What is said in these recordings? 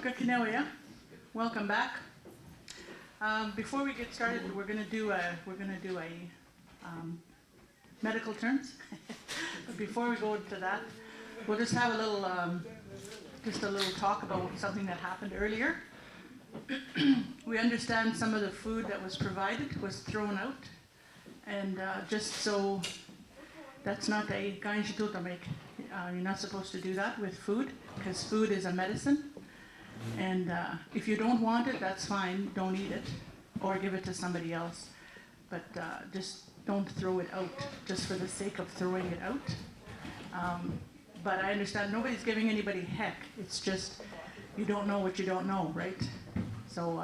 Kakinawea, welcome back. Before we get started, we're gonna do a medical terms. But before we go into that, we'll just have a little talk about something that happened earlier. We understand some of the food that was provided was thrown out, and just so that's not a ganjitutamake. You're not supposed to do that with food, because food is a medicine. And if you don't want it, that's fine, don't eat it, or give it to somebody else. But just don't throw it out, just for the sake of throwing it out. But I understand nobody's giving anybody heck, it's just, you don't know what you don't know, right? So,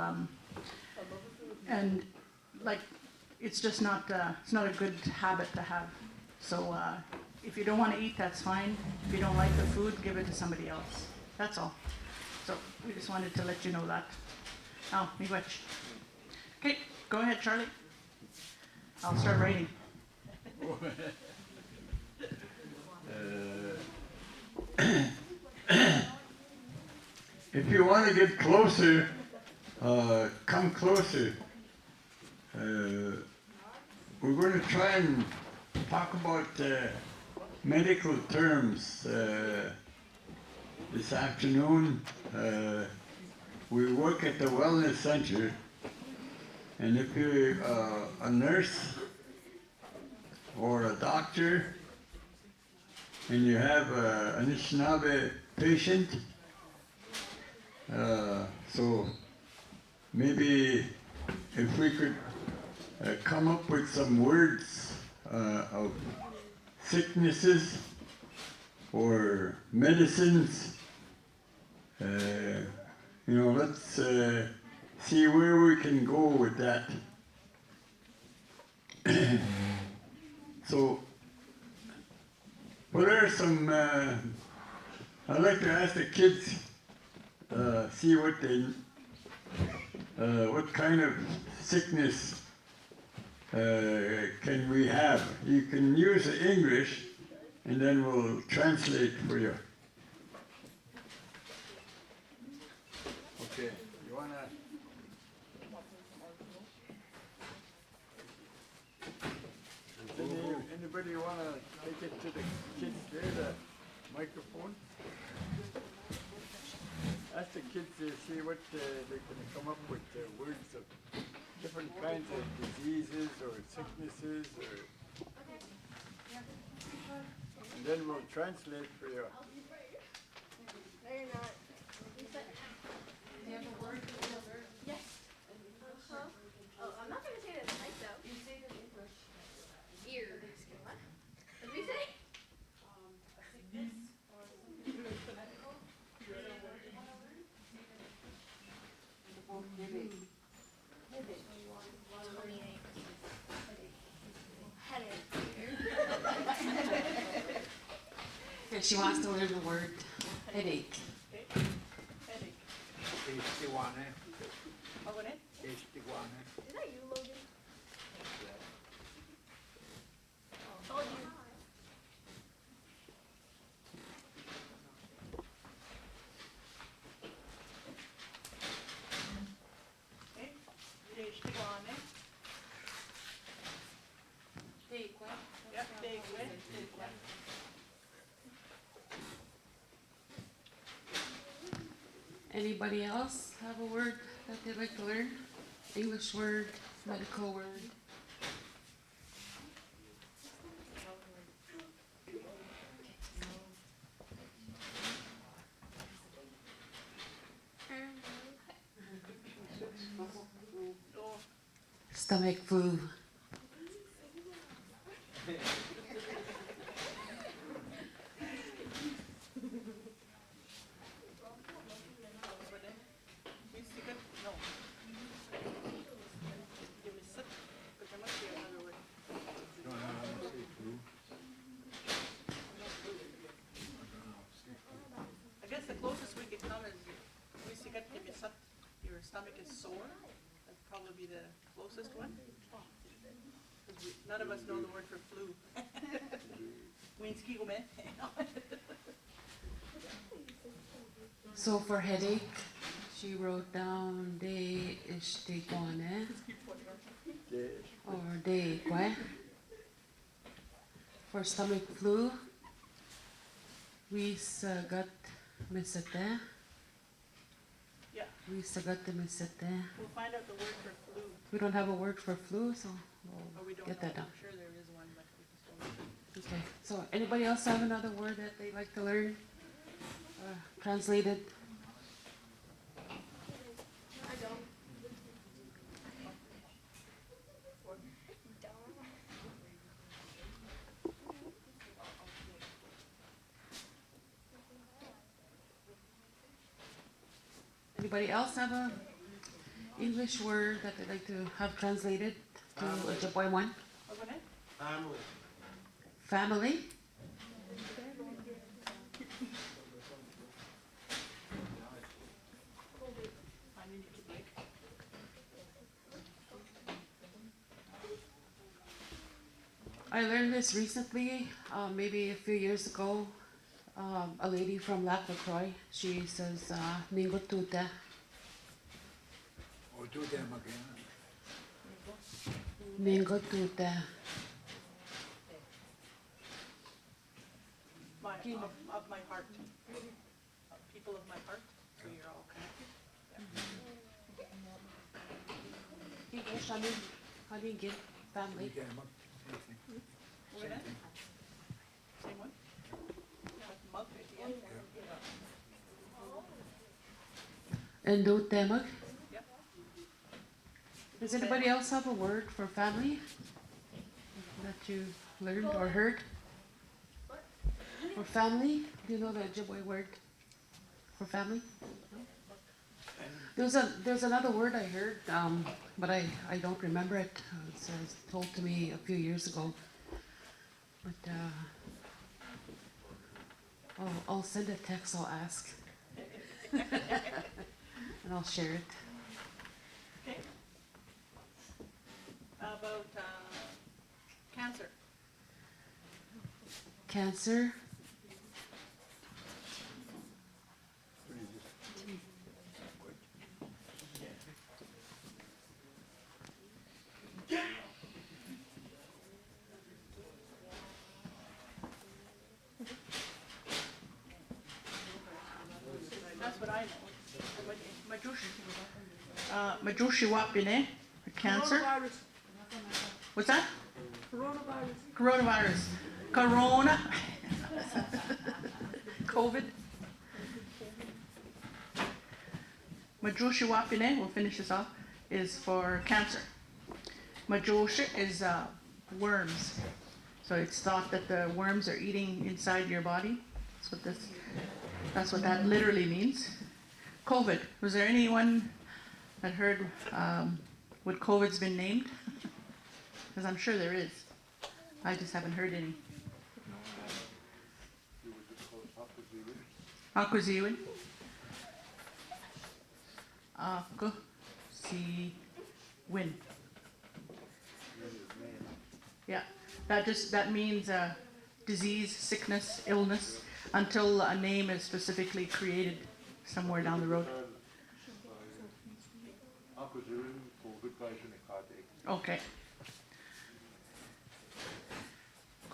and like, it's just not, it's not a good habit to have. So if you don't want to eat, that's fine. If you don't like the food, give it to somebody else. That's all. So we just wanted to let you know that. Oh, me watch. Okay, go ahead, Charlie. I'll start writing. If you want to get closer, come closer. We're going to try and talk about medical terms this afternoon. We work at the Wellness Center, and if you're a nurse or a doctor and you have an Anishinaabe patient, so maybe if we could come up with some words of sicknesses or medicines, let's see where we can go with that. So, what are some, I'd like to ask the kids, see what kind of sickness can we have. You can use the English, and then we'll translate for you. Okay, you wanna? Anybody wanna take it to the kids there, the microphone? Ask the kids to see what they can come up with words of different kinds of diseases or sicknesses, or, and then we'll translate for you. No, you're not. Do you have a word? Yes. Oh, I'm not going to say it in Thai though. You say it in English. Ear. What? What did you say? And she wants to learn the word headache. Headache. Is that you, Logan? Oh, told you. Anybody else have a word that they'd like to learn? English word, medical word. Stomach flu. Your stomach is sore. That'd probably be the closest one. None of us know the word for flu. So for headache, She wrote down de ishtigwane or de kwe. For stomach flu, we sagat misate. Yeah, We sagat the misate. we'll find out the word for flu. We don't have a word for flu, so Or we we'll don't get know. that down. I'm sure there is one, but we just don't know. Okay, so anybody else have another word that they'd like to learn? Translated? I don't. Don't. Anybody else have a English word that they'd like to have translated to Ojibway one? What's that? Family. Family? I learned this recently, maybe a few years ago. A lady from Lac LaCroix, she says, Ningotute. Or do them again. Ningotute. Of my heart. People of my heart, so you're all connected. English, how do you get family? Do them up. Over there? Same one? Yeah, mug at the end. And do temag? Yep. Does anybody else have a word for family that you learned or heard? For family? Do you know the Ojibway word for family? There's another word I heard, but I don't remember it. It was told to me a few years ago. But I'll send a text. I'll ask, and I'll share it. Okay. How about cancer? Cancer. That's what I know. Majushi Wapine, cancer. What's that? Coronavirus. Corona. COVID. Majushi Wapine, we'll finish this off, is for cancer. Majushi is worms. So it's thought that the worms are eating inside your body. That's what that literally means. COVID. Was there anyone that heard what COVID's been named? Because I'm sure there is. I just haven't heard any. Akuziwin. Akuziwin. Yeah, that means disease, sickness, illness, until a name is specifically created somewhere down the road. Okay.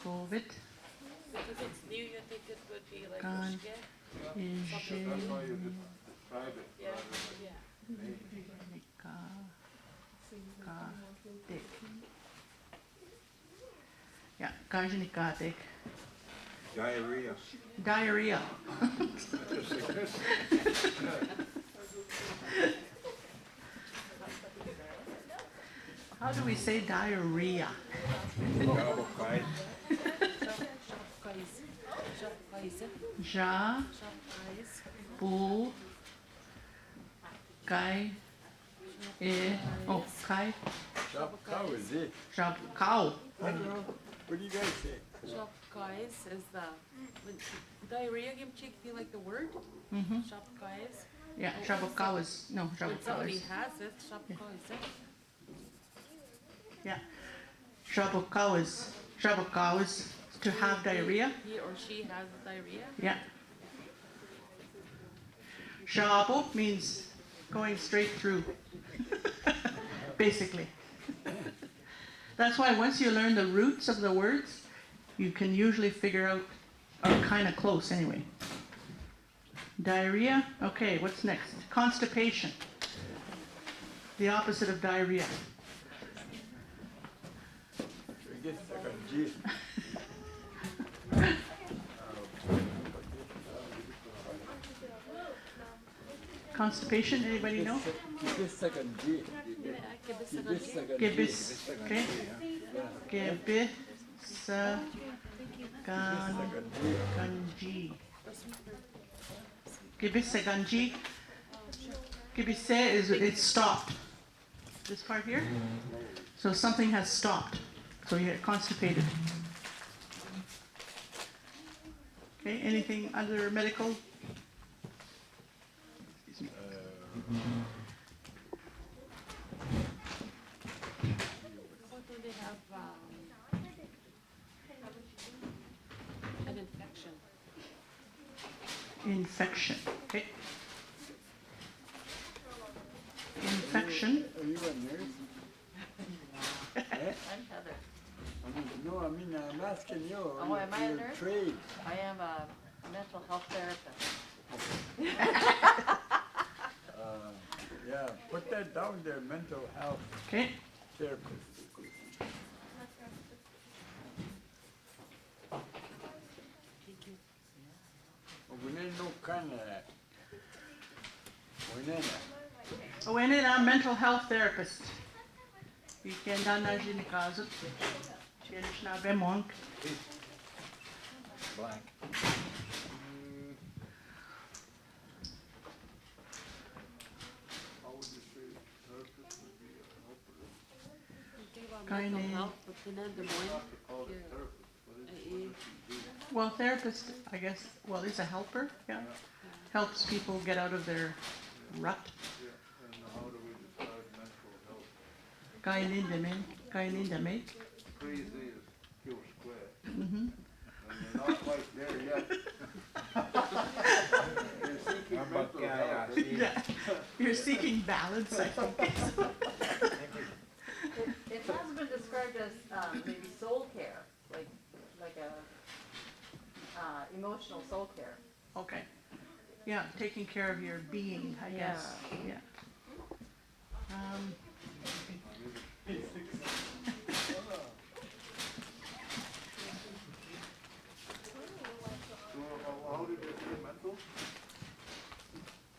COVID. Because it's new, you think it would be like Gone. Yeah, Gajanikatik. Diarrhea. Diarrhea. How do we say diarrhea? Ja, bu, kai, kai, Cow is it? jab, cow. What do you guys say? Shop guys is when diarrhea give chick feel like the word? Mm-hmm. Shop guys. Yeah, shabakaw is, no, When shabakaw somebody is, has it, shop guys. yeah. Shabakaw is to have diarrhea. He or she has diarrhea. Yeah. Shabu means going straight through, basically. That's why once you learn the roots of the words, you can usually figure out, or kind of close anyway. Diarrhea, okay, what's next? Constipation, the opposite of diarrhea. Constipation, anybody know? Gibis, okay. Gibisaganji. Gibisaganji. Gibise is it's stopped. This part here. So something has stopped. So you're constipated. Okay, anything other medical? What do they have? An infection. Infection. Okay. Infection. Are you a nurse? I'm Heather. No, I mean, I'm asking you. Oh, am I a your nurse? trade. I am a mental health therapist. Yeah, put that down there, mental health Okay. therapist. We need no kind of that. We need that. When in a mental health therapist. Weekend na ginikazo. Cherish na bemonk. Blank. Mental Kinda- health, but then the Well, therapist, I guess, well, is a helper, yeah. Helps people get out of their rut. And how do we describe mental health? Kainin the make. Crazy is kill square. Mm-hmm. And you're not quite there yet. You're seeking mental health. Yeah. You're seeking balance, I think. It has been described as maybe soul care, like a emotional soul care. Okay. Yeah, taking care of your being, I guess. Yeah. So how did you say mental?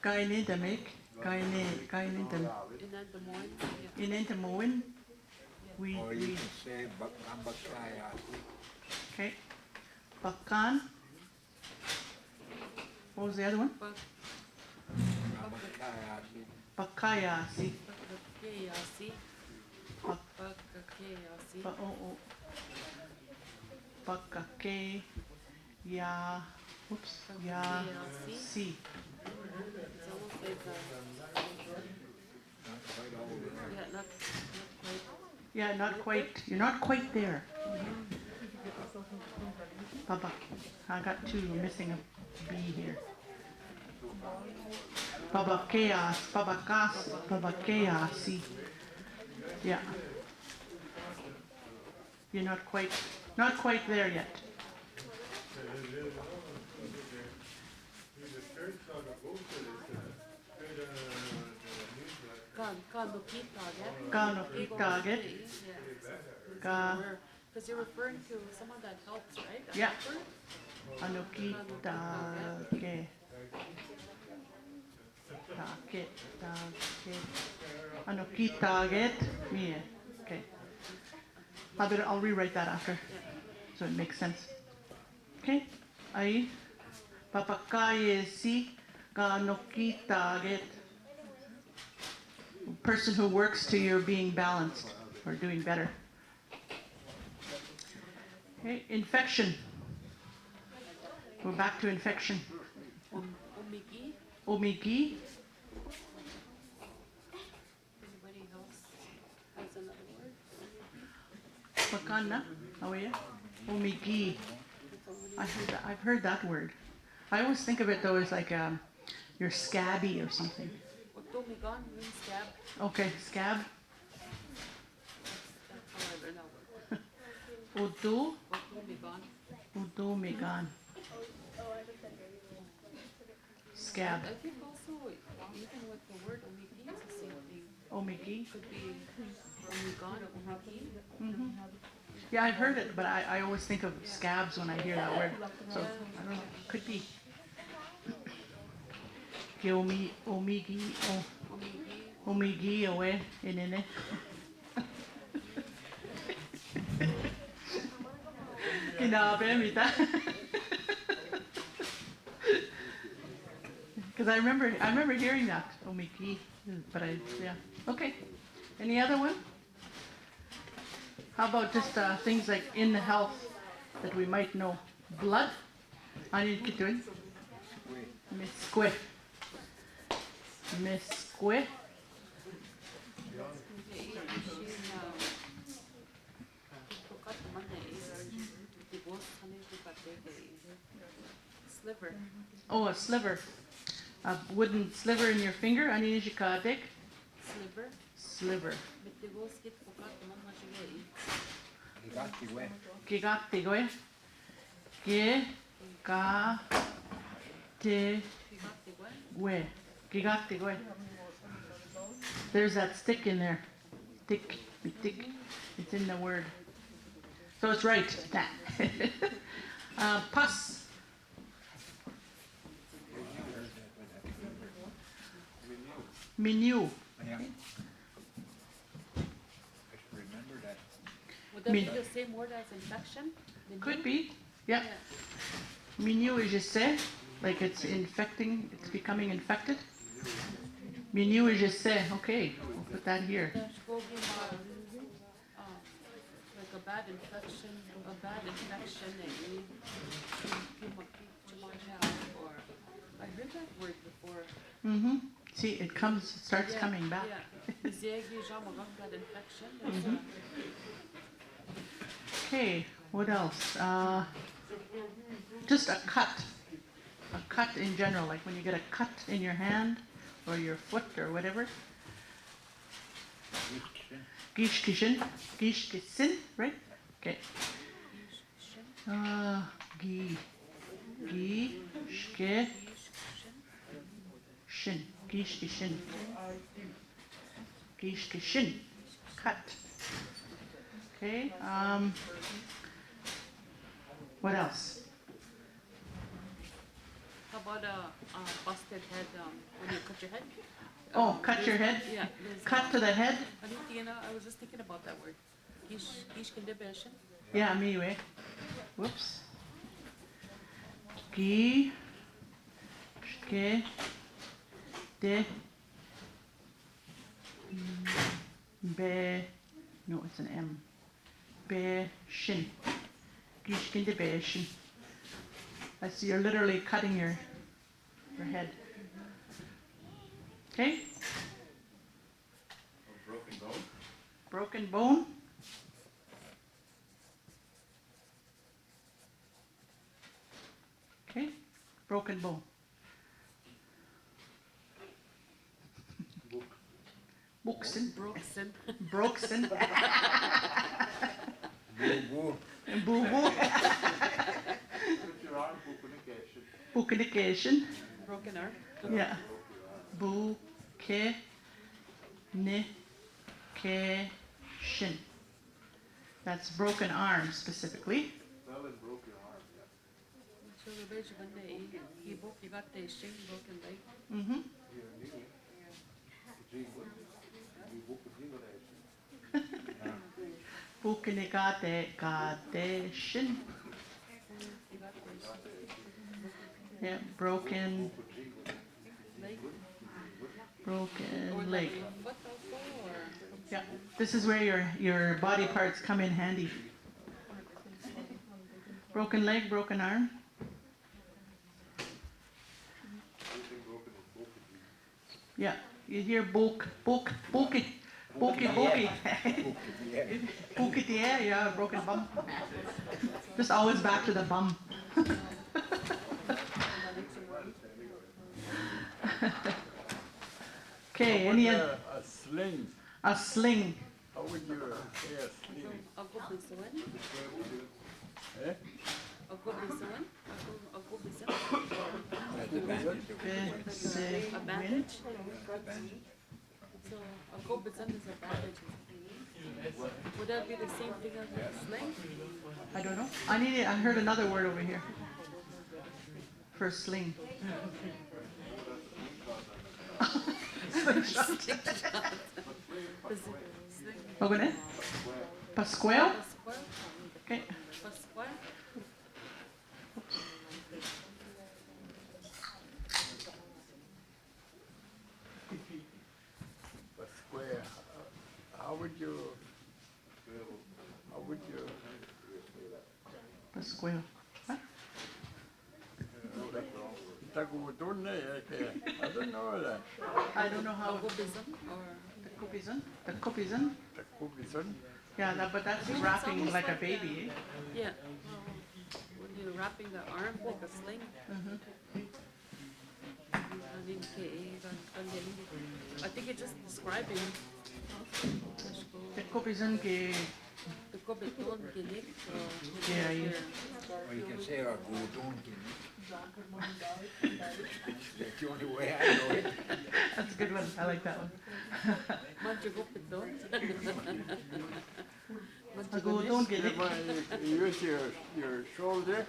Kainin the make. Kainin the in the moin. We Or you can say Bakambakaya. okay. Bakan. What was the other one? Bakaya si. Bakake ya. Oops. Ya si. It's almost like Yeah, not quite. You're not quite there. Baba, I got two missing a B here. Baba chaos, Baba chaos. Yeah. You're not quite there yet. Gano target. Because you're referring to someone that helps, right? A Yeah. helper? Anokita ke. Target. Anokita get. Yeah. Okay. I'll rewrite that after, so it makes sense. Okay. Aí. Papakaye si ganokita get. Person who works to your being balanced or doing better. Okay, infection. We're back to infection. Omigi. Anybody else has another word? Pakana. How are you? Omigi. I've heard that word. I always think of it though as like you're scabby or something. Otomigon means scab. Okay, scab. That's how I learned that word. Odo, Otomigon. odomegon. Scab. I think also, even with the word omiki, it's the same thing. Omigi. Could be omigon or omiki. Hmm. Yeah, I've heard it, but I always think of scabs when I hear that word. So I don't know. Could be. Omigi, Omiki. omigi away in it. Kinabe mita. Because I remember hearing that omigi, but yeah. Okay. Any other one? How about just things like in the health that we might know? Blood. I need to get doing. Misque. Misque. Sliver. Oh, a sliver. A wooden sliver in your finger. I need to Sliver. Sliver. Higatiwe. Gigatigoe. Ge. Ga. Te. We. Gigatigoe. There's that stick in there. Tick. Tick. It's in the word. So it's right. Pus. Menu. Yeah. I should remember that. Would that be the same word as infection? Could be. Yeah. Menu is just say, like it's infecting, it's becoming infected. Menu is just say, okay, we'll put that here. Like a bad infection that you or I heard that word before. Mm-hmm. See, it starts coming back. Yeah. Infection. Okay, what else? Just a cut. A cut in general, like when you get a cut in your hand or your foot or whatever. Gishkishin. Gishkisin, right? Okay. Gi. Shke. Shin. Gishkishin. Gishkishin. Cut. Okay. What else? How about a busted head when you cut your head? Oh, cut your head? Yeah. Cut to the head? I was just thinking about that word. Gishkindibeshin. Yeah, me anyway. Whoops. Gi. Shke. De. Be. No, it's an M. Be. Shin. Gishkindibeshin. I see you're literally cutting your head. Okay? Broken bone? Broken bone. Okay? Broken bone. Booksen. Broxen. Broxen. Boo-boo. Boo boo. Put your arm, communication. Communication. Broken arm. Yeah. Bu ke ni ke shin. That's broken arm specifically. Fell and broke your arm, yeah. So the base when you got the shin broken leg. Mm-hmm. Here, anyway. Jingle. You book a jingle action. Bukinikate shin. You got the Yeah, broken leg. broken leg. Foot also or Yeah. This is where your body parts come in handy. Broken leg, broken arm. Everything broken is broken. Yeah. You hear bulk, bulky. Yeah. Bulky, yeah, broken bum. Just always back to the bum. Okay, How any, about a sling? a sling. How would you say a sling? Ako bisawan. Eh? Ako bisawan. Ako bisawan. That's the bandage that we went. A bandage. So a go bisan is a bandage. Would that be the same thing as a sling? I don't know. I heard another word over here. For sling. Open it. Pascual? Okay. Pascual. A square. How would you? Pascual. What? Tagutun eh? I don't know that. I don't know how. Ako bisan or The copizan? Takubisan. Yeah, but that's wrapping like a baby. yeah. When you're wrapping the arm like a sling. I think it's just describing The copizan que. the cobeton kinik. Yeah, yeah. Or you can say a gudon. That's the only way I know it. That's a good one. I like that one. Mancho cobeton. A gudon que You use your shoulder.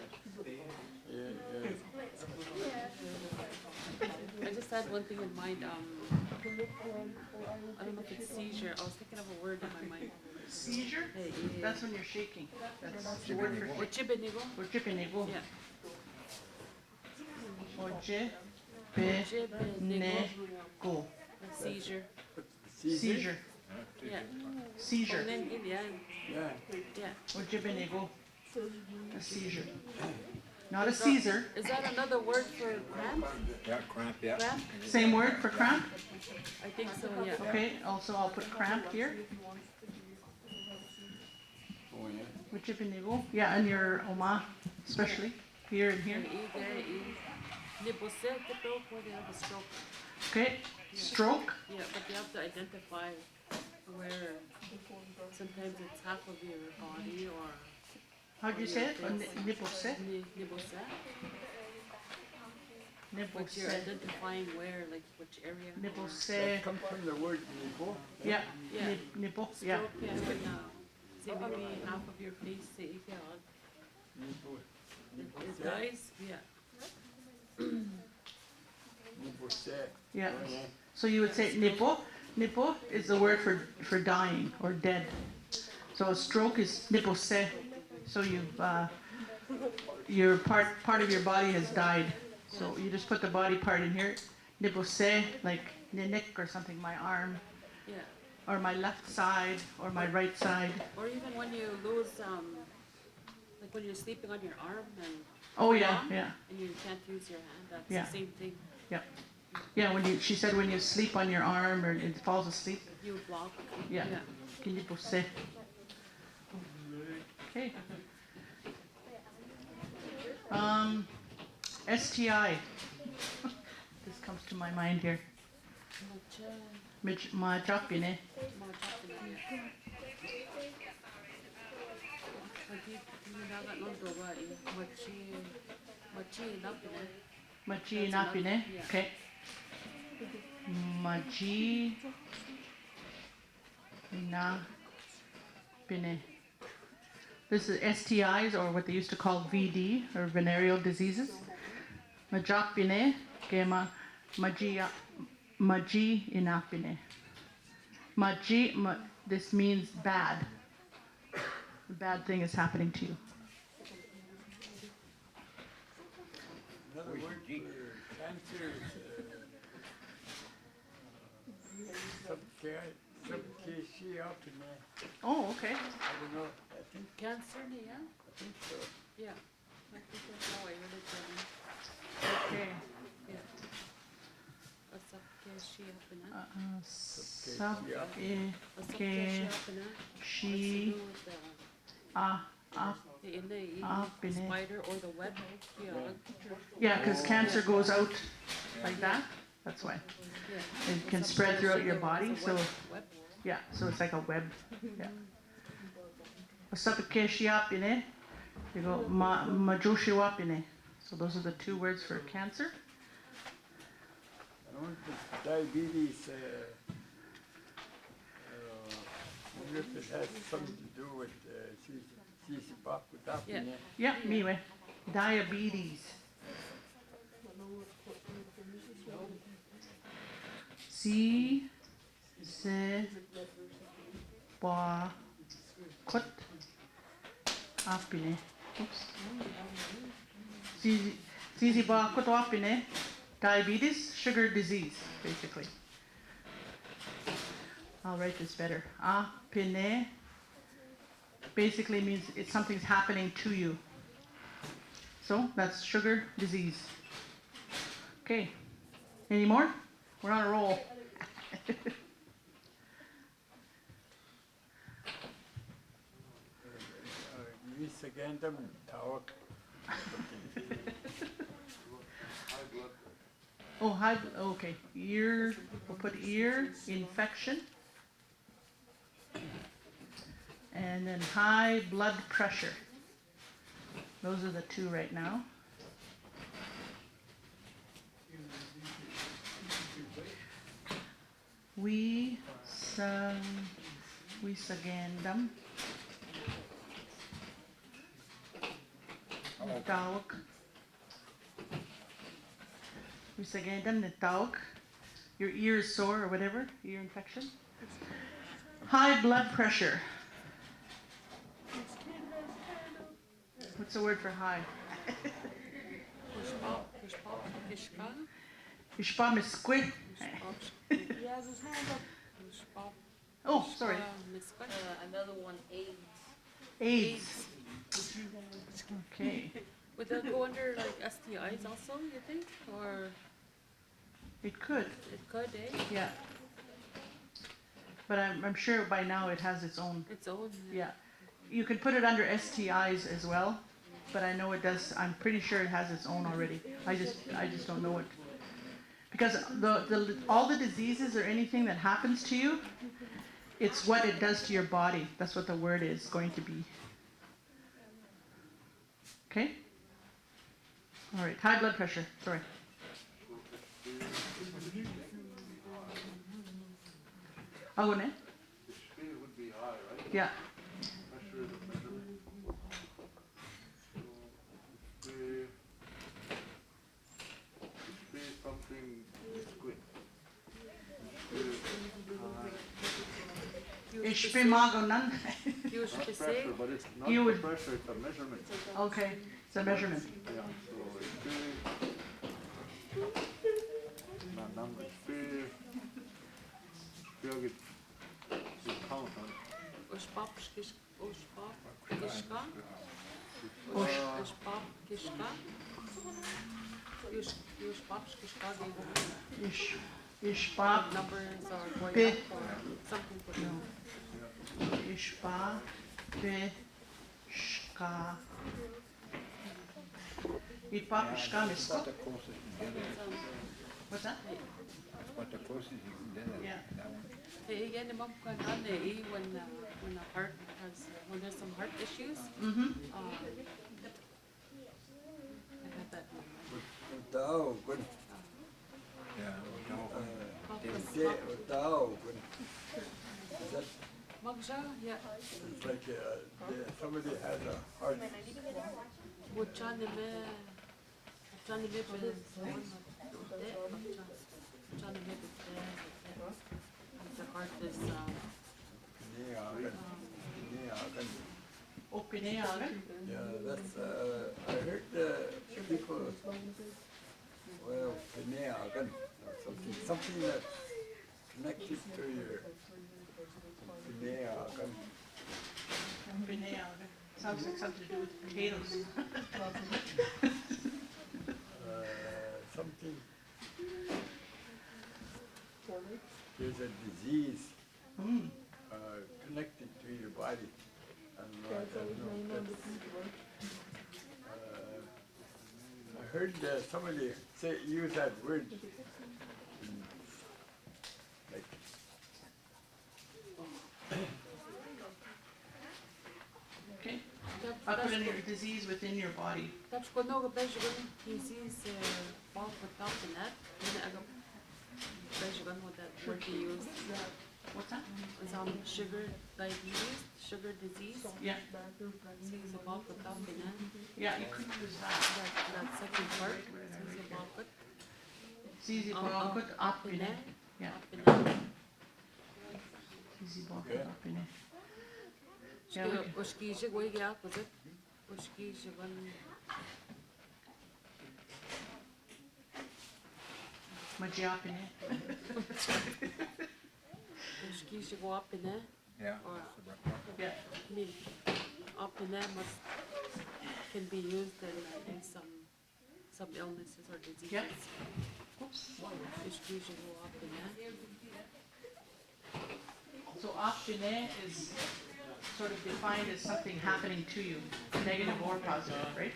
I just had one thing in mind. I don't know if it's seizure. I was thinking of a word in my mind. Seizure? Hey, That's when you're shaking. That's the word for Ochibenigo. or chipinego. Yeah. Ojibenego. Seizure. Seizure. Yeah. Seizure. And then yeah. Yeah. Yeah. Ojibenego. A seizure. Not a Caesar. Is that another word for cramp? Yeah, cramp, yeah. Cramp? Same word for cramp? I think so, yeah. Okay, also I'll put cramp here. Oh yeah. Ojibenego. Yeah, and your oma, especially here and here. Stroke. Okay, stroke. Yeah, but you have to identify where sometimes it's half of your body or How'd you say it? Nipose? but you're Nipose. identifying where, like which area. Nipose. That comes from the word nipo. Yeah, Yeah. nipple. Yeah. Stroke, yeah, when, say maybe half of your face, say if Nipo. it dies, yeah. Nipo se. Yeah. So you would say nipo. Nipo is the word for dying or dead. So a stroke is nipose. So you've your part of your body has died. So you just put the body part in here. Nipose, like neck or something, my arm, Yeah. or my left side, or my right side. Or even when you lose, like when you're sleeping on your arm and Oh yeah, arm, yeah, and you can't use your hand, that's Yeah. the same thing. yeah. Yeah, she said when you sleep on your arm or it falls asleep. You block. Yeah. Nipose. Okay. STI. This comes to my mind here. Majapine. Maji napine. Okay. Maji napine. This is STIs, or what they used to call VD, or venereal diseases. Majapine, kema maji inapine. This means bad. A bad thing is happening to you. Another word for cancer is subcasiopine. Oh, okay. I don't know. I think Cancer, yeah? so. Yeah. I think that's how I heard it. Okay. Yeah. A subcasiopina. A Subcasiopina. subcasiopina. The Apine. spider or the web. Yeah. Yeah, because cancer goes out like that. That's why. Yeah. It can Some spread kind of throughout your sugar, body, it's a so web. yeah, so it's like a web. Yeah. Masapikeshiapine. You go majoshiwapine. So those are the two words for cancer. I wonder if diabetes, I wonder if it has something to do with Yeah. Yeah, miwe. Diabetes. Si se ba kot apine. Oops. Si ba kot apine. Diabetes, sugar disease, basically. I'll write this better. Apine basically means it's something's happening to you. So that's sugar disease. Okay. Any more? We're on a roll. Again, talk. Oh, okay. Ear, we'll put ear infection. And then high blood pressure. Those are the two right now. We sagandam. Tawag. We sagandam the tawag. Your ear is sore or whatever, ear infection. High blood pressure. What's the word for high? Ishpa misquit. Oh, sorry. Another one, AIDS. AIDS. Okay. Would that go under like STIs also, you think? Or It could, it could, eh? yeah. But I'm sure by now it has its own. Its own. Yeah. You can put it under STIs as well, but I know it does. I'm pretty sure it has its own already. I just don't know it. Because all the diseases or anything that happens to you, it's what it does to your body. That's what the word is going to be. Okay? All right. High blood pressure. Sorry. Agone? Speed would be high, right? Yeah. Pressure is a measurement. So, speed something liquid. Ich bin magonan. You should Not say. pressure, but it's not You the would- pressure, it's a measurement. Okay. It's a measurement. Yeah, so na number speed. You count on Ospap kishka. Ishpa Numbers are going Bit. up or something for you. Ishpa Bishka. Ishpa Bishka That's Misko. the closest you can get it. What's that? That's what the closest you can get it. Yeah. That one. Hey, again, when there's some heart issues, Mm-hmm. I had that. Tao, good. Yeah, Tao, good. Is that Magsha, yeah. it's like somebody has a heart? The heart is Yeah, that's, I heard people, well, something that's connected to your Sounds like something to do with potatoes. something, there's a disease Mm. connected to your body. And I don't know if that's, I heard somebody use that word, put any disease within your body. Tapos kuno ga bejugan disease ball with top in that. Then I go bejugan what that word you use. What's that? Sugar diabetes, sugar disease. Yeah, Says about with top in that. yeah, you could use that. That second part says about with Easy bakut up in it. Yeah, up in that. easy bakut up in it. Yeah, we can- Oshkijig way out with it. Oshkijigan. Maji up in it. Oshkijig go up in there. Yeah. Or that's the right one. Yeah, I mean, up in there must can be used in some illnesses or diseases. Yeah. Oops. Oshkijig go up in there. So up in it is sort of defined as something happening to you, negative or positive, right?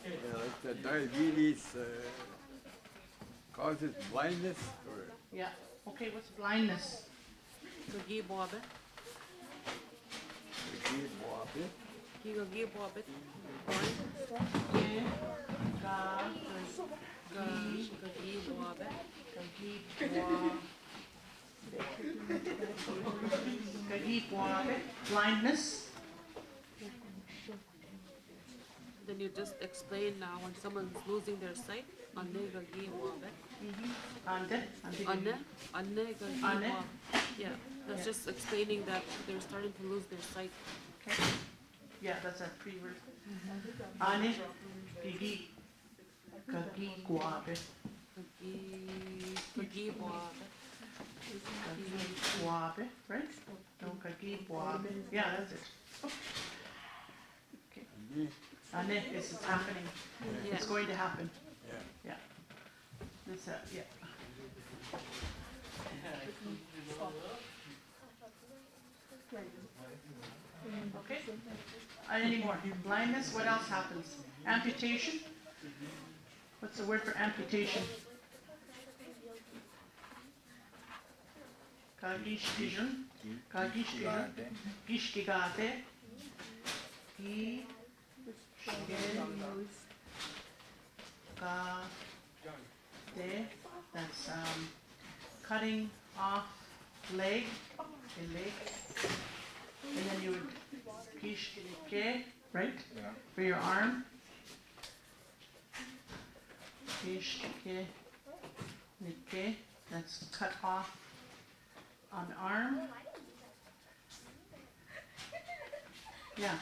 Yeah, like the diabetes causes blindness or Yeah. Okay, what's blindness? Gagi bobbit. Gagi bobbit. Yeah. Ga, Gagi bobbit. blindness. Then you just explain now when someone's losing their sight. Anne gagi bobbit. Ande. Anne gagi Anne? bobbit. Yeah, that's just explaining that they're starting to lose their sight. Okay. Yeah, that's a pre-word. Ane. Gigi. Gagi guabe. Gagi bobbit. Gagi guabe, right? No, gagi guabe. Yeah, that's it. Okay. Ane is it's happening. Yeah. It's going to happen. yeah. Yeah. This, yeah. Okay. Any more? Blindness, what else happens? Amputation? What's the word for amputation? Kagishkijun. Kagishkijun. Gishkigate. Gi. Gade. That's cutting off leg. A leg. And then you would gishkige, right? Yeah. For your arm. Gishkige. Nike. That's cut off on arm. Yeah.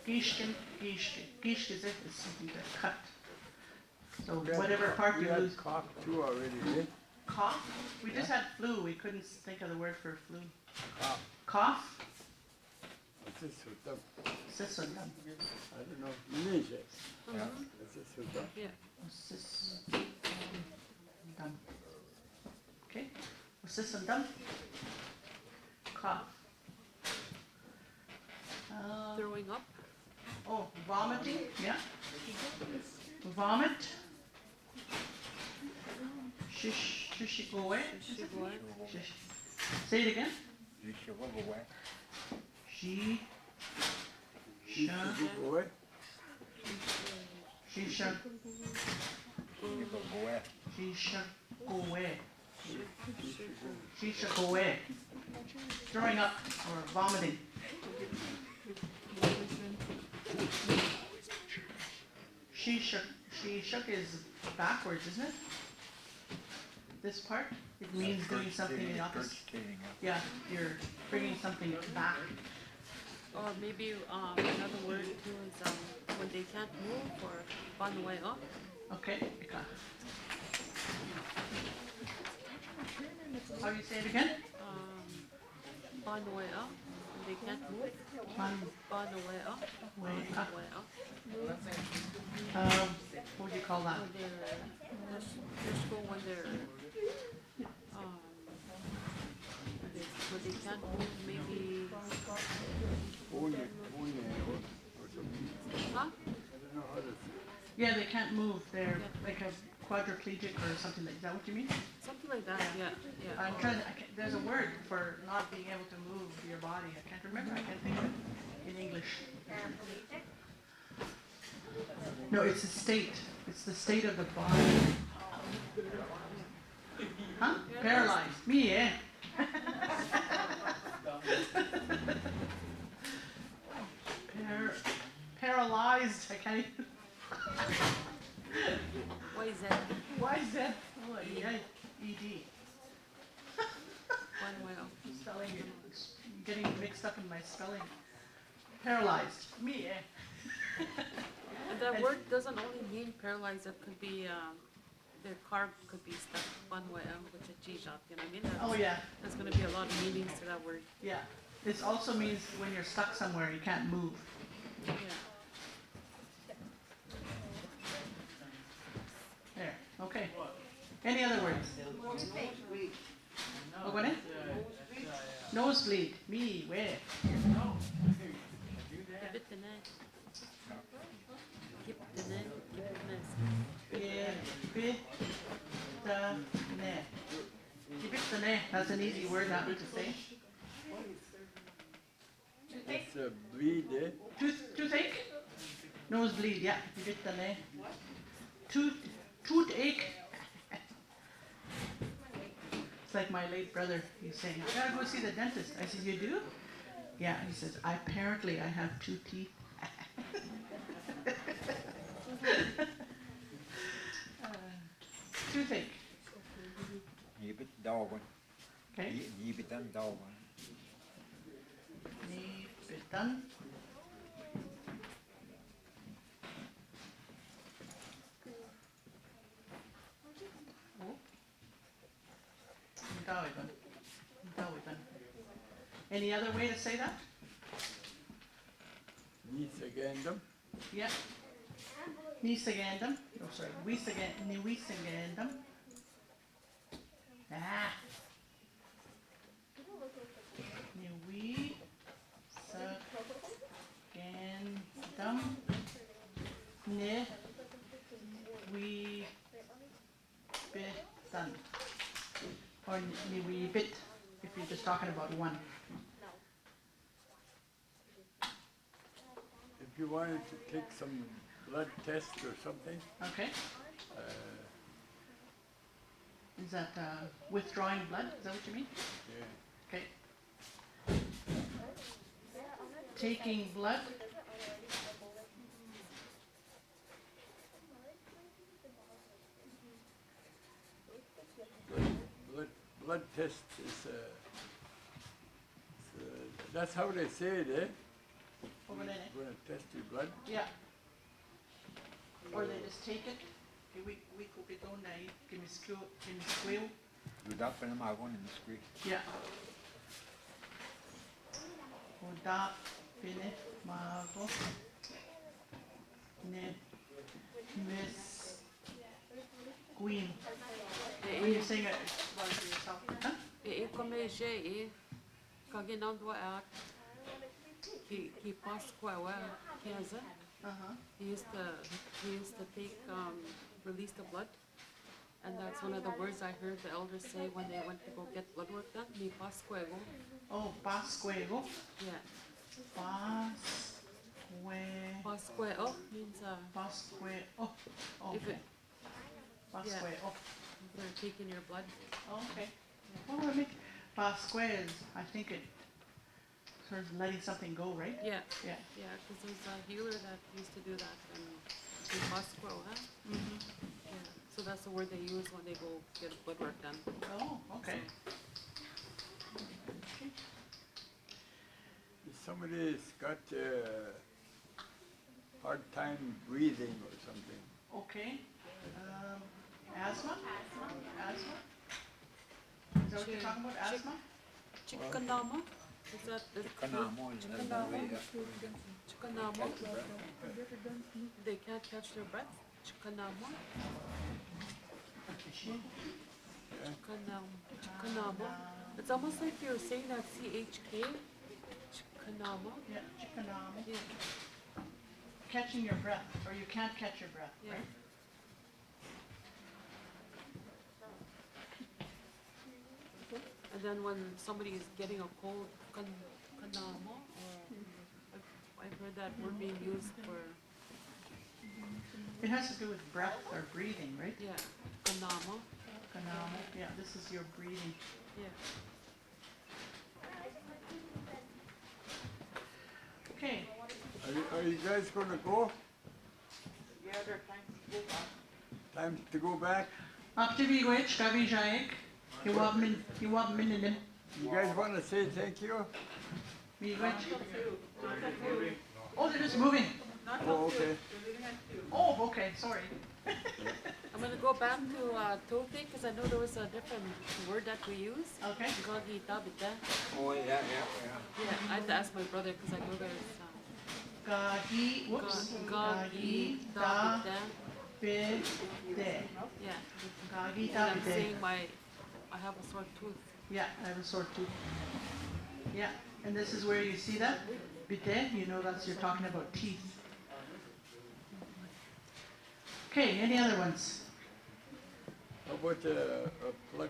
Gishkin, gishkin. Gishk is it? It's something to cut. So whatever part we you had lose. cough too already, eh? Cough? We just had flu. We couldn't think of the word for flu. Cough. Cough? What's this with them? Sisundam. I don't know. Indonesia. Yeah. What's this with them? Yeah. Sisundam. Okay? Sisundam. Cough. Throwing up. Oh, vomiting? Yeah. Vomit. Shish, shish, go away. Shish. Say it again. You should go away. She. Sha. Boy, Shisha. You go away. Shisha. Go away. Shisha. Go away. Throwing up or vomiting. She shook is backwards, isn't it? This part? It means doing something in opposite. Regurgitating it. Yeah, you're bringing something back. Or maybe another word too is when they can't move or on the way up. Okay, ika. How do you say it again? On the way up. When they can't move. On On the way up. way On up. the way up. What would you call that? When they're school when they're when they can't move maybe or something. huh? I don't know how to say. Yeah, they can't move. They're like a quadriplegic or something like, is that what you mean? Something like that, yeah, yeah. I'm trying to, there's a word for not being able to move your body. I can't remember. I can't think of it in English. Paraplegic? No, it's a state. It's the state of the body. Huh? Paralyzed. Me, eh? Paralyzed. I can't even. Why is that? Why is that? Oh, yeah. ED. One way off. Spelling it. I'm getting mixed up in my spelling. Paralyzed. Me, eh? And that word doesn't only mean paralyzed, it could be, the car could be stuck one way out, which is G-shot, you know what I mean? Oh, yeah. There's gonna be a lot of meanings to that word, Yeah. This also means when you're stuck somewhere, you can't move. yeah. There. Okay. Any other words? Oh, what it? Nosebleed. Me, where? Give it the neck. Keep the neck, keep it nice. Kibitane. That's an easy word not to say. It's a bleed, eh? Toothache? Nosebleed, yeah. Kibitane. Toothache. It's like my late brother. He's saying, I gotta go see the dentist. I said, you do? Yeah. He says, apparently I have 2 teeth. Toothache. Nibit dagen. Okay. Nibitan dagen. Nibitan. Dawiban. Dawiban. Any other way to say that? Nisagandum. Yeah. Nisagandum. Oh, sorry. Niwisagandum. Ah. Niwisagandum. Ne. We. Bitan. Or niwibit, if you're just talking about one. If you wanted to take some blood test or something, Okay. uh, Is that withdrawing blood? Is that what you mean? yeah, Okay. Taking blood. blood test is, that's how they say it, eh? Over there. Going to test your blood. Yeah. Or they just take it. We could be going there. Give me squeal. Du dappen hem maar gewoon in de screen. Yeah. Och där finner mago. Ne. Miss Queen. When you sing it, well, to yourself. Huh? E come je kaginan do at he passed quite well, cancer. Uh-huh. He used to take release the blood, and that's one of the words I heard the elders say when they went to go get blood work done. Mi pascuego. Oh, Passcode. Yeah. Pascuego means Passcode. Oh, if okay. it, Passcode. Oh, they're taking your blood. okay. Oh, I mean, Passcode is, I think it sort of letting something go, right? Yeah. Yeah. Yeah, because there's a healer that used to do that, and mi pascuego, huh? Mm-hmm. Yeah. So that's the word they use when they go get blood work done. Oh, okay. If somebody's got a hard time breathing or something, Okay. Asthma? Asthma? Is that what you're talking about? Asthma? Chikanama? Is that the Kanamo is another way of Chikanama? They can't catch their breath. Chikanama? Chikanama. It's almost like you're saying that CHK. Chikanama. Yeah, chikanama. Yeah. Catching your breath, or you can't catch your breath, Yeah. right? then when somebody is getting a cold, kanamo, or I've heard that word being used for, It has to do with breath or breathing, right? yeah, kanamo, Kanama. Yeah, this is your breathing. yeah. Okay. Are you guys gonna go? Yeah, there are times to go back. Time to go back? Activi wech, kavi jaek. You want minute. You guys wanna say thank you? We wech. Oh, they're just moving. Oh, okay. Oh, okay, sorry. I'm gonna go back to Tote, because I know there was a different word that we use. Okay. Gagi tabita. Oh, yeah. Yeah, I had to ask my brother, because I know there's, Gagi, whoops. Gagi Gagi da tabita. bide. Yeah. Gagi And da I'm bide. saying I have a sore tooth. Yeah, I have a sore tooth. Yeah, and this is where you see that bide. You know that's you're talking about teeth. Okay, any other ones? How about a plug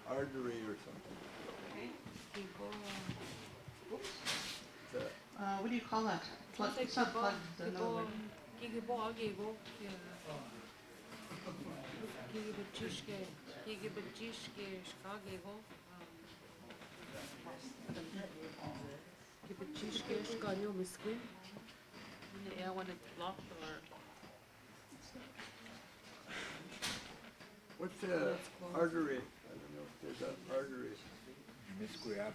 artery or something? What do you call that? Plug, it's not plug, it's another word. Yeah, when it's blocked or What's the artery? I don't know if there's an artery. Misgrab.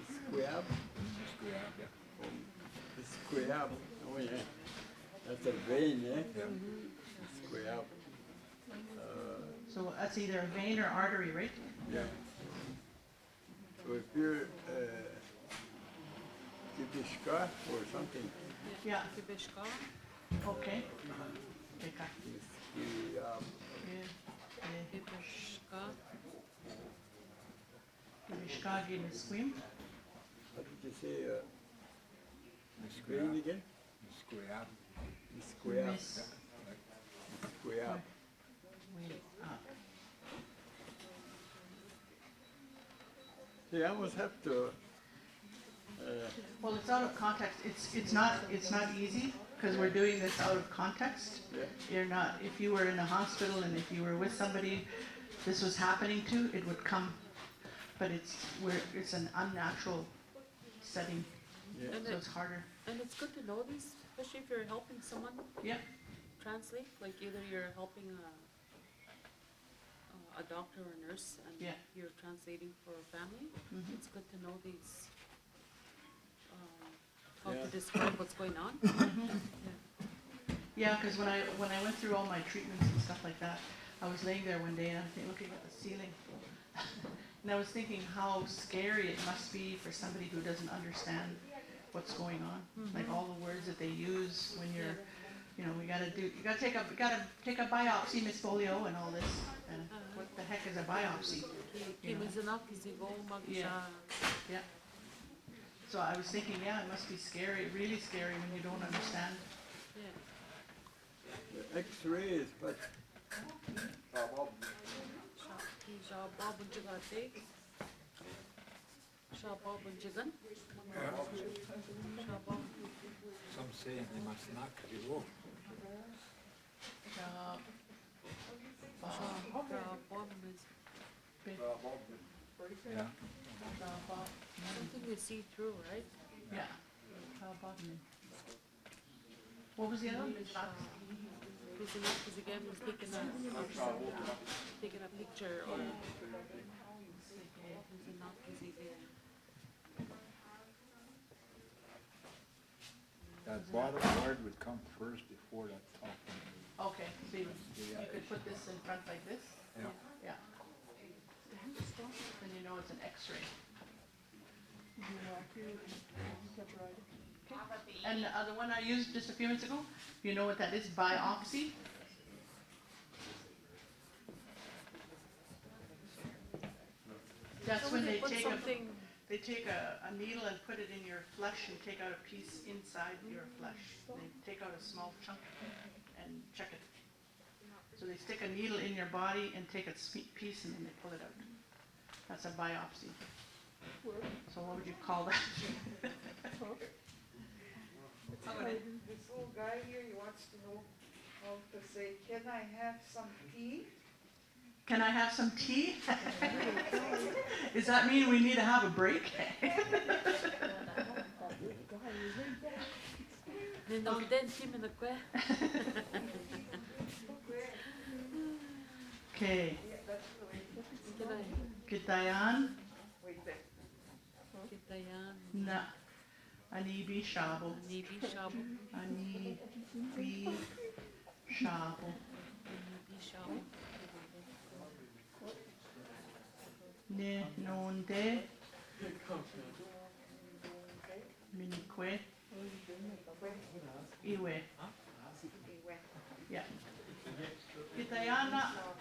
Squab? Misgrab, yeah. The squab. Oh yeah. That's a vein, eh? Yeah. Squab. So that's either a vein or artery, right? Yeah. So if you're Kibishka or something, Yeah, Kibishka. okay. Eka. Squab. Kibishka. Mishkagi Nisquim. How did you say Misgrab. vein again? Misgrab. Squab. Miss. Squab. Wait up. See, I almost have to. Well, it's out of context. It's not easy because we're doing this out of context. Yeah. You're not. If you were in a hospital and if you were with somebody, this was happening to, it would come. But it's an unnatural setting, Yeah. And, so it's harder. and it's good to know these, especially if you're helping someone Yeah. translate, like either you're helping a doctor or a nurse and Yeah. you're translating for a family. Mhm. It's good to know these, how Yeah. to describe what's going on. Yeah, because when I went through all my treatments and stuff like that, I was laying there one day and I was looking at the ceiling, and I was thinking how scary it must be for somebody who doesn't understand what's going on, like all the words that they use when you're, you know, you gotta take a biopsy, Miss Folio, and all this, and what the heck is a biopsy? You know. Yeah. Yeah. So I was thinking, yeah, it must be scary, really scary when you don't understand. The X-ray is what? Some say they must knock you off. Yeah. Something you see through, right? Yeah. What was the other one? Who's enough, because again, was taking a picture or who's enough, because again. That bottom word would come first before that top one. Okay, so you could put this in front like this? Yeah. Yeah. Then you know it's an X-ray. Okay. And the one I used just a few minutes ago, you know what that is? Biopsy? That's when they Put take something, a needle and put it in your flesh and take out a piece inside your flesh. They take out a small chunk and check it. So they stick a needle in your body and take a piece and then they pull it out. That's a biopsy. So what would you call that? This little guy here, he wants to know how to say, can I have some tea? Can I have some tea? Does that mean we need to have a break? Okay. Kitayan Wait there. na anibi shabo. Anibi shabo. Ne nonde minikwe iwe. Yeah.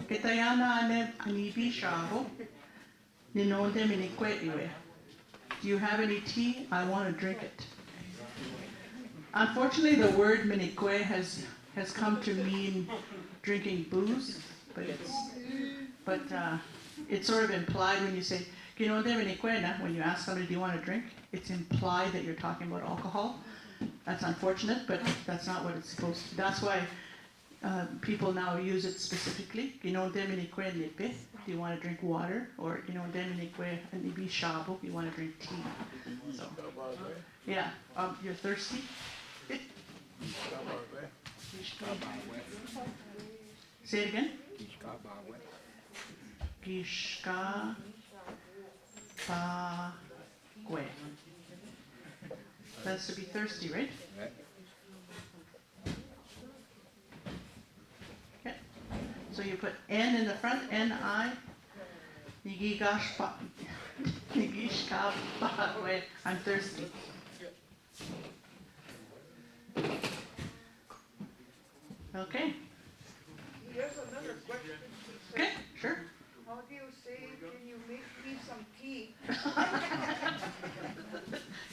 Kitayana ane anibi shabo. Ne nonde minikwe iwe. Do you have any tea? I want to drink it. Unfortunately, the word minikwe has come to mean drinking booze, but it's sort of implied when you say, when you ask somebody, do you want to drink? It's implied that you're talking about alcohol. That's unfortunate, but that's not what it's supposed to. That's why people now use it specifically. Do you want to drink water? Or do you want to drink tea? So, yeah, you're thirsty? Say it again. Gishka ba gwe. That's to be thirsty, right? Okay. So you put N in the front, N-I. Nigishka ba gwe. I'm thirsty. Okay. Here's another question. Okay, sure. How do you say, can you make me some tea?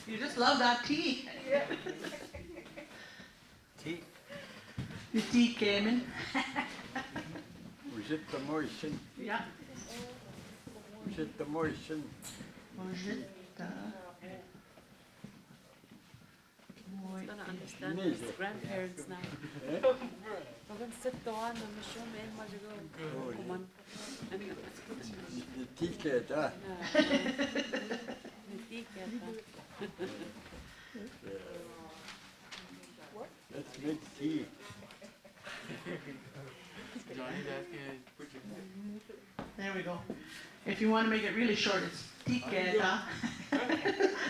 You just love that tea. Yeah. Tea. The tea came in. Was it the motion? Yeah. Was it the motion? He's gonna understand his grandparents now. We're gonna sit down and show me how to go. Come on. The tea cat, huh? Let's make tea. There we go. If you want to make it really short, it's tiketa.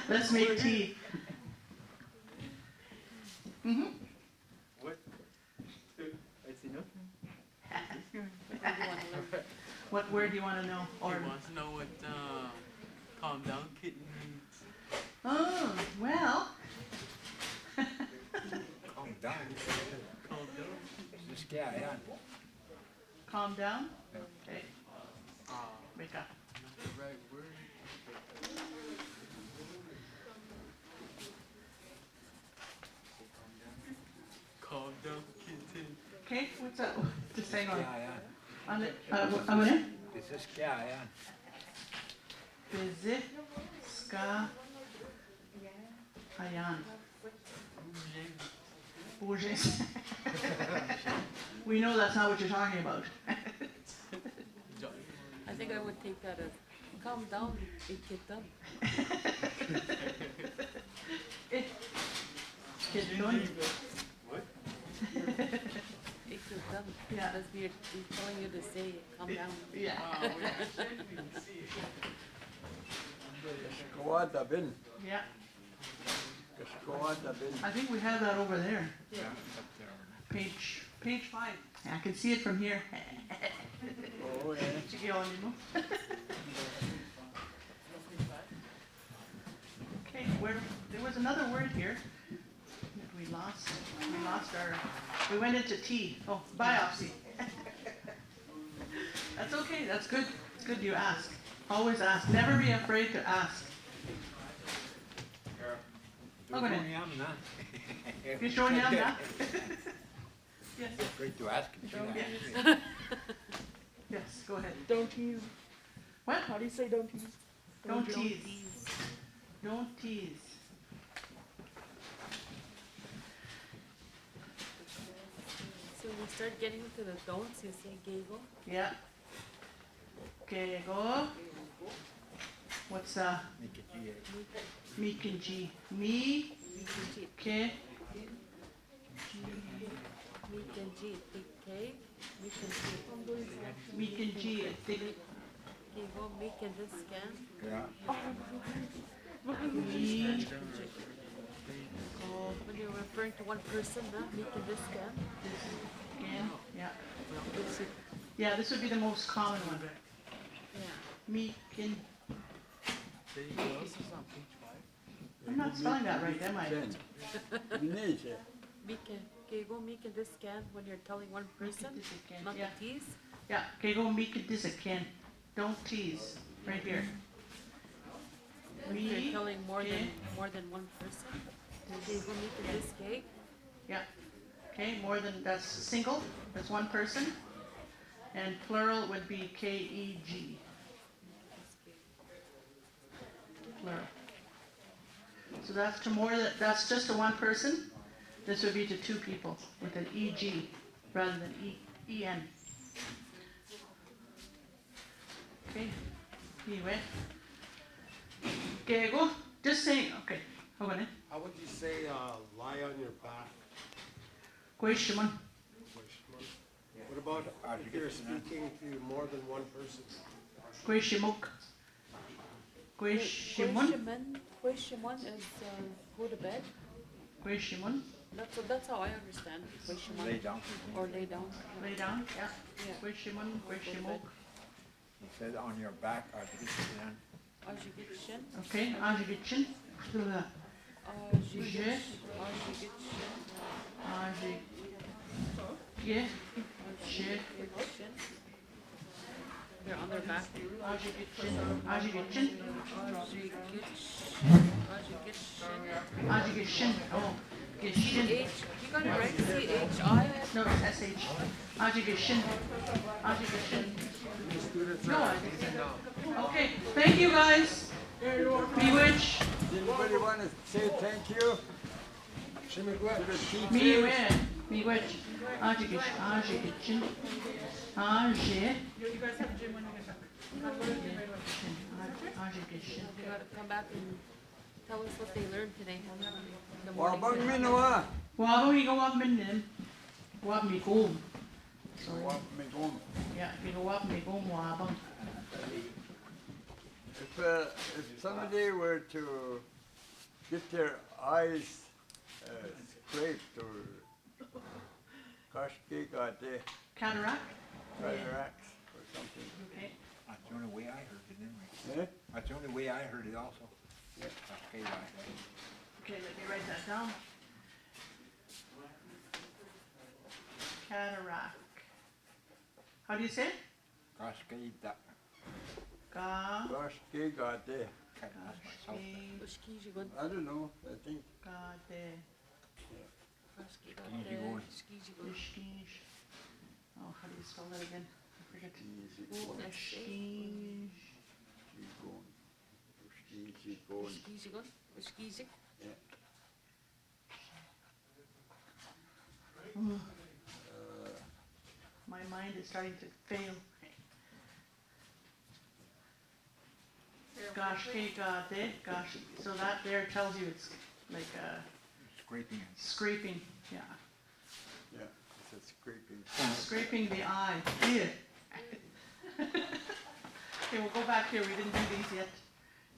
Let's make tea. Mm-hmm. What? That's enough? What word do you want to know? He wants to know what calm down kitten means. Oh, well. Calm down. Calm down? Just get out. Calm down. Okay. Wake up. Not the right word. Calm down kitten. Okay, what's that? Just hang on. Yeah. On the, I'm gonna. This is yeah. Visit ska hayan. Bouges. We know that's not what you're talking about. I think I would take that as calm down and get done. Get going. What? It get done. Yeah. That's weird. I'm telling you to say calm down. Yeah. Go on the bin. Yeah. Just go on the bin. I think we have that over there. Yeah. Up there. Page 5. I can see it from here. Oh, yeah. Okay, there was another word here that we lost. We went into T. Oh, biopsy. That's okay, that's good. It's good you ask. Always ask. Never be afraid to ask. You're showing him now? Yes. Great to ask. Yes. Yes, go ahead. Don't you? What? How do you say don't tease? Don't tease. Don't tease. So we start getting into the don'ts, you say giggle. Yeah. Okay, go. What's Make it GA. me can G? Me, okay. We can G, big K. We can G. Me can G, a thick Giggle, me can this scan. Yeah. me. Go When you're referring to one person, me can this scan. this again. Yeah. Yeah, this would be the most common one. Yeah. Me can. There you go. This is on page 5. I'm not spelling that right, am I? Indonesia. Me can giggle, me can this scan when you're telling one person, This again. not Yeah. to tease. Yeah. Okay, go me can this again. Don't tease. Right here. When you're Me. telling more okay. than one person. Giggle, me can this cake. Yeah. Okay, more than that's single. That's one person. And plural would be KEG. Plural. So that's to more than that's just to one person. This would be to two people with an EG rather than EN. Okay. Anyway. Okay, go. Just saying. Okay. Hold on. How would you say lie on your back? Question one. What about if you're speaking to more than one person? Question muk. Question one. Question one is go to bed. Question one. That's how I understand question one. Lay down. Or lay down. Lay down. Yeah. Yeah. Question one. Question muk. He said on your back, or the hand. Ajigitchen. Okay. Ajigitchen. Ajigitchen. Yeah. They're on their back. Ajigitchen. Oh. Gishin. You got it right? C-H-I? No, it's SH. Ajigitchen. No, I didn't. Okay. Thank you guys. Bewitch. Does anybody want to say thank you? To the teachers? Me where? Bewitch. Ajigitchen. Ajigitchen. You guys have gym when you get back. Ajigitchen. They gotta come back and tell us what they learned today in the Well, morning. bang me now. Well, we go up minute. Go up me go. Sorry. Me going. Yeah, you go up me go wabang. If somebody were to get their eyes scraped or Cataract. cataracts or something, Okay. That's the only way I heard it anyway. eh? That's the only way I heard it also. Okay, right. Okay, let me write that down. Cataract. How do you say it? Cascade that. Ga. Kashkegate. That's myself. Ushkijigun. I don't know, I think. Gade. Ushkijigun. Ishkish. Oh, how do you spell that again? I forget. Easy going. Ushkijigun. Ushkijik. My mind is starting to fail. Gosh, gade. Gosh. So that there tells you it's like Scraping it. scraping. Yeah. Yeah, it's a scraping. Scraping the eye. Yeah. Okay, we'll go back here. We didn't do these yet.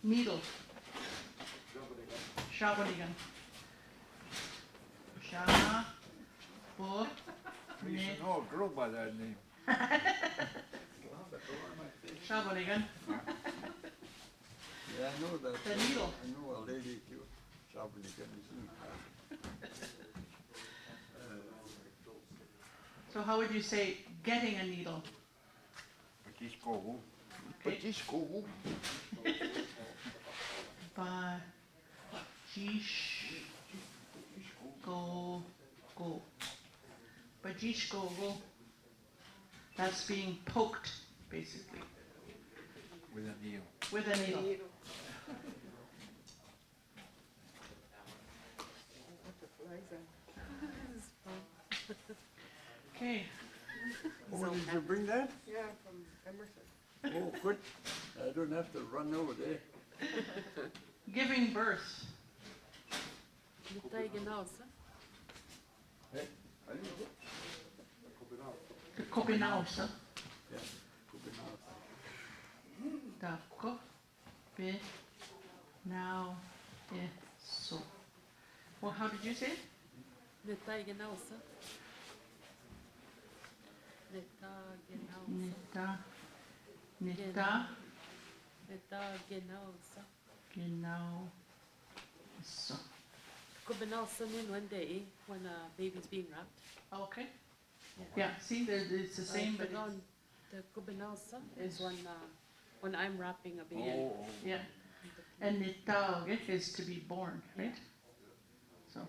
Needle. Shawinigan. Sha. Bo. We used to know a girl by that name. Shawinigan. Yeah, I know that. The needle. I know a lady too. Shopping So how would you say getting a needle? Pachisco. Okay. Pachisco. Go. Go. That's being poked, basically. With with a needle. Okay, Oh, did you bring that? Yeah, from Emerson. Oh, good. I don't have to run over there. giving birth. Detalhe genau, sir. Hey, I didn't get. Kopinausa. Yeah, could be nice. Da kopinauso. Well, how did you say it? Detalhe genau, sir. Detalhe genau, Nita. Nita. detalhe genau, sir. Genau. So. Kubinal Sunin one day when a baby's being wrapped. Okay. Yeah, see, it's the same, but it's, The Kubinal Sun is when I'm wrapping a baby. Oh, yeah. And nitauge is to be born, right? So,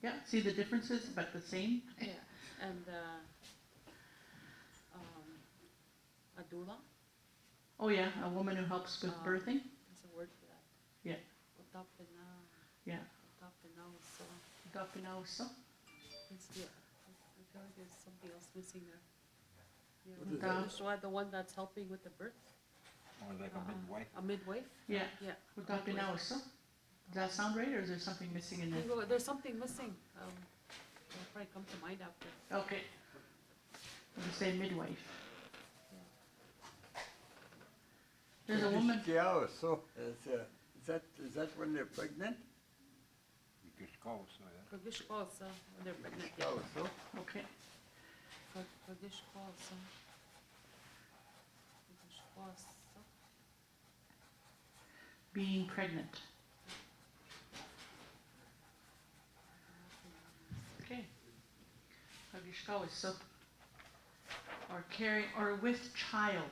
yeah, see the differences, but the same? Yeah, and a doula. Oh, yeah, a woman who helps with birthing? There's a word for that. Yeah. Utapina. Yeah. Utapina. So Dapinauso. it's I feel like there's something else missing there. Yeah, What is that? the one that's helping with the birth. or like a midwife. A midwife. Yeah. Yeah. Dapinauso. Does that sound right, or is there something missing in it? There's something missing. It'll probably come to mind after. Okay. You say midwife. There's a woman. Yeah, so is that when they're pregnant? Because cows, so yeah. Kagishkosa when they're pregnant. Yeah, so. Okay. Kagishkosa. Kagishkosa. Being pregnant. Okay. Hagishkawa, or carrying, or with child.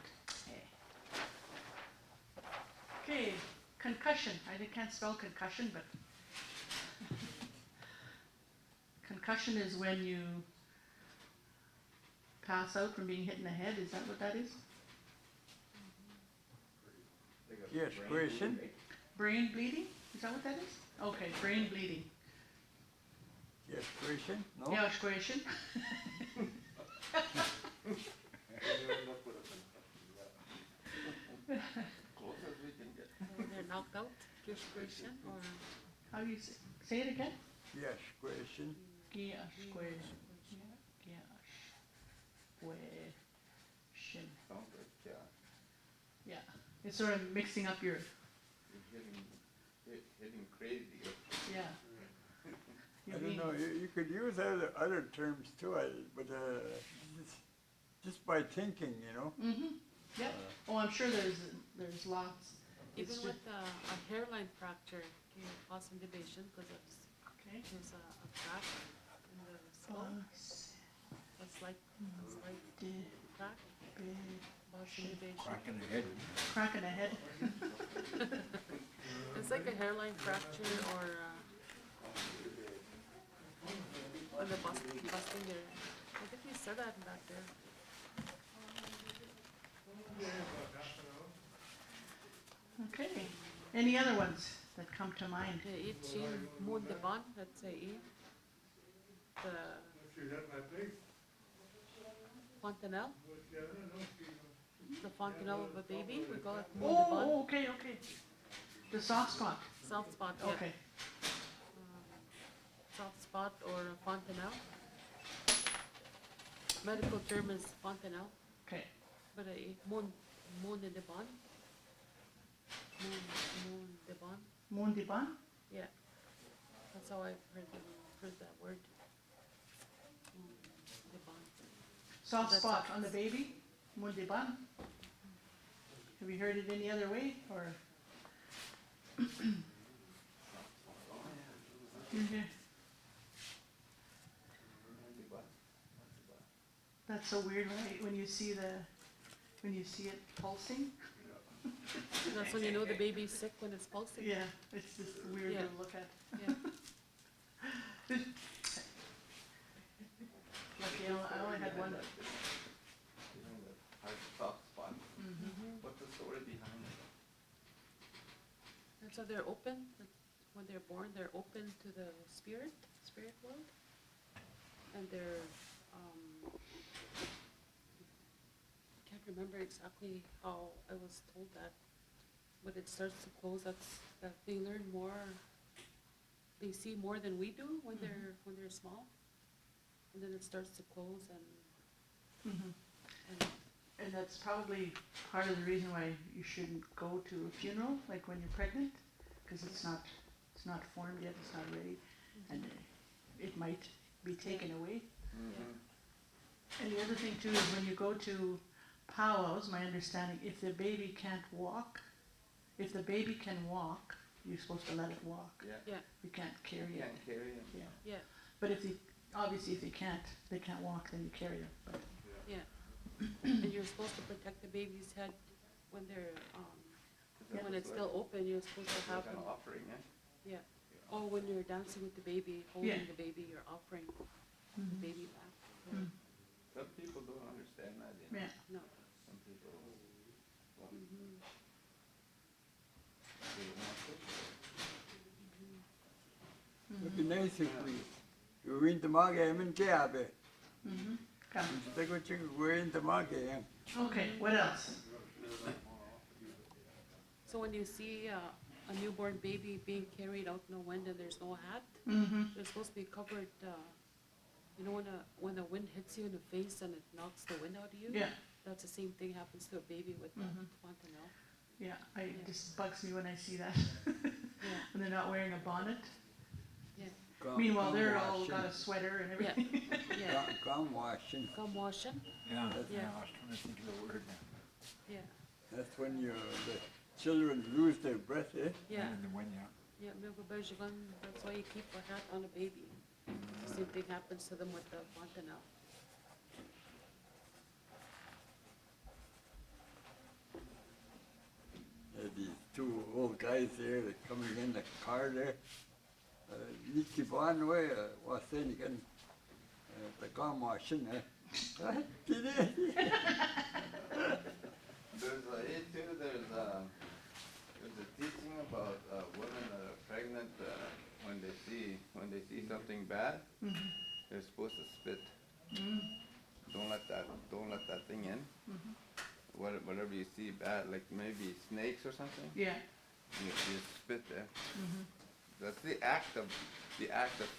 Okay, concussion. I can't spell concussion, but concussion is when you pass out from being hit in the head. Is that what that is? Yes, question. Brain bleeding? Is that what that is? Okay, brain bleeding. Yes, question. No. Yeah, question. When they're knocked out. Kishkration or How do you say it again? Yes, question. Question. Yeah, it's sort of mixing up your. Hitting crazy. Yeah. I don't know. You could use other terms too. But just by thinking, you know. Mm-hmm. Yeah. Oh, I'm sure there's lots. even It's with a hairline fracture, you cause intubation because Okay. there's a crack in the skull. A slight crack. Cause intubation. Crack in the head. Crack in the head. It's like a hairline fracture or when they're busting their. I think we said that back there. Okay. Any other ones that come to mind? Itchin moon the bond, let's say the fontanelle. The fontanelle of a baby, we call it moon the bond. Oh, okay, okay. The soft spot. Soft spot, yeah. Okay. Soft spot or a fontanelle. Medical term is fontanelle, Okay. but a moon in the bond. Moon the bond. Mundiban? Yeah, that's how I've heard that word. The bond. Soft That's spot a- on the baby? Mundiban? Have you heard it any other way, or? Mhm. That's so weird when you see it pulsing. That's when you know the baby's sick, when it's pulsing. Yeah, it's just weird Yeah. to look at. Yeah. Lucky I only had one. Soft spot. Mhm. What's the story behind it? So they're open, when they're born, they're open to the spirit world. And they're, can't remember exactly how I was told that when it starts to close, that they learn more, they see more than we do when they're small. And then it starts to close and And that's probably part of the reason why you shouldn't go to a funeral, like when you're pregnant, because it's not formed yet, it's not ready, and it might be taken away. And the other thing too is when you go to powwows, my understanding, if the baby can't walk, if the baby can walk, you're supposed to let it walk. Yeah. You can't carry it. Can't carry him. Yeah. But obviously if they can't walk, then you carry them. But and you're supposed to protect the baby's head when they're, when it's still open, you're supposed to have Like them. an offering, eh? Yeah. Or when you're dancing with the baby, holding the baby, you're offering the baby back. Some people don't understand that, you know. yeah. No. Some people, well, Mhm. they don't want to. It'd be nice if we were into my game and jab it. Come. Instead of you were into my game. Okay, what else? So when you see a newborn baby being carried out in the wind and there's no hat, they're supposed to be covered, you know, when the wind hits you in the face and it knocks the wind out of you? Yeah. That's the same thing happens to a baby with fontanelle. Yeah, it just bugs me when I see that. Yeah. When they're not wearing a bonnet. Yeah. Meanwhile, they're all got a sweater and everything. Yeah. Gum washing. Gum washing? Yeah, Yeah. I was trying to think of the word now. Yeah. That's when the children lose their breath, eh? Yeah. In the wind, yeah. Yeah, that's why you keep a hat on a baby. The same thing happens to them with the fontanelle. These two old guys there that coming in the car there. Niet van way was saying again the gum washing, eh? There's there's a teaching about women that are pregnant when they see something bad, they're supposed to spit. Don't let that thing in. Whatever you see bad, like maybe snakes or something, Yeah. you spit there. That's the act of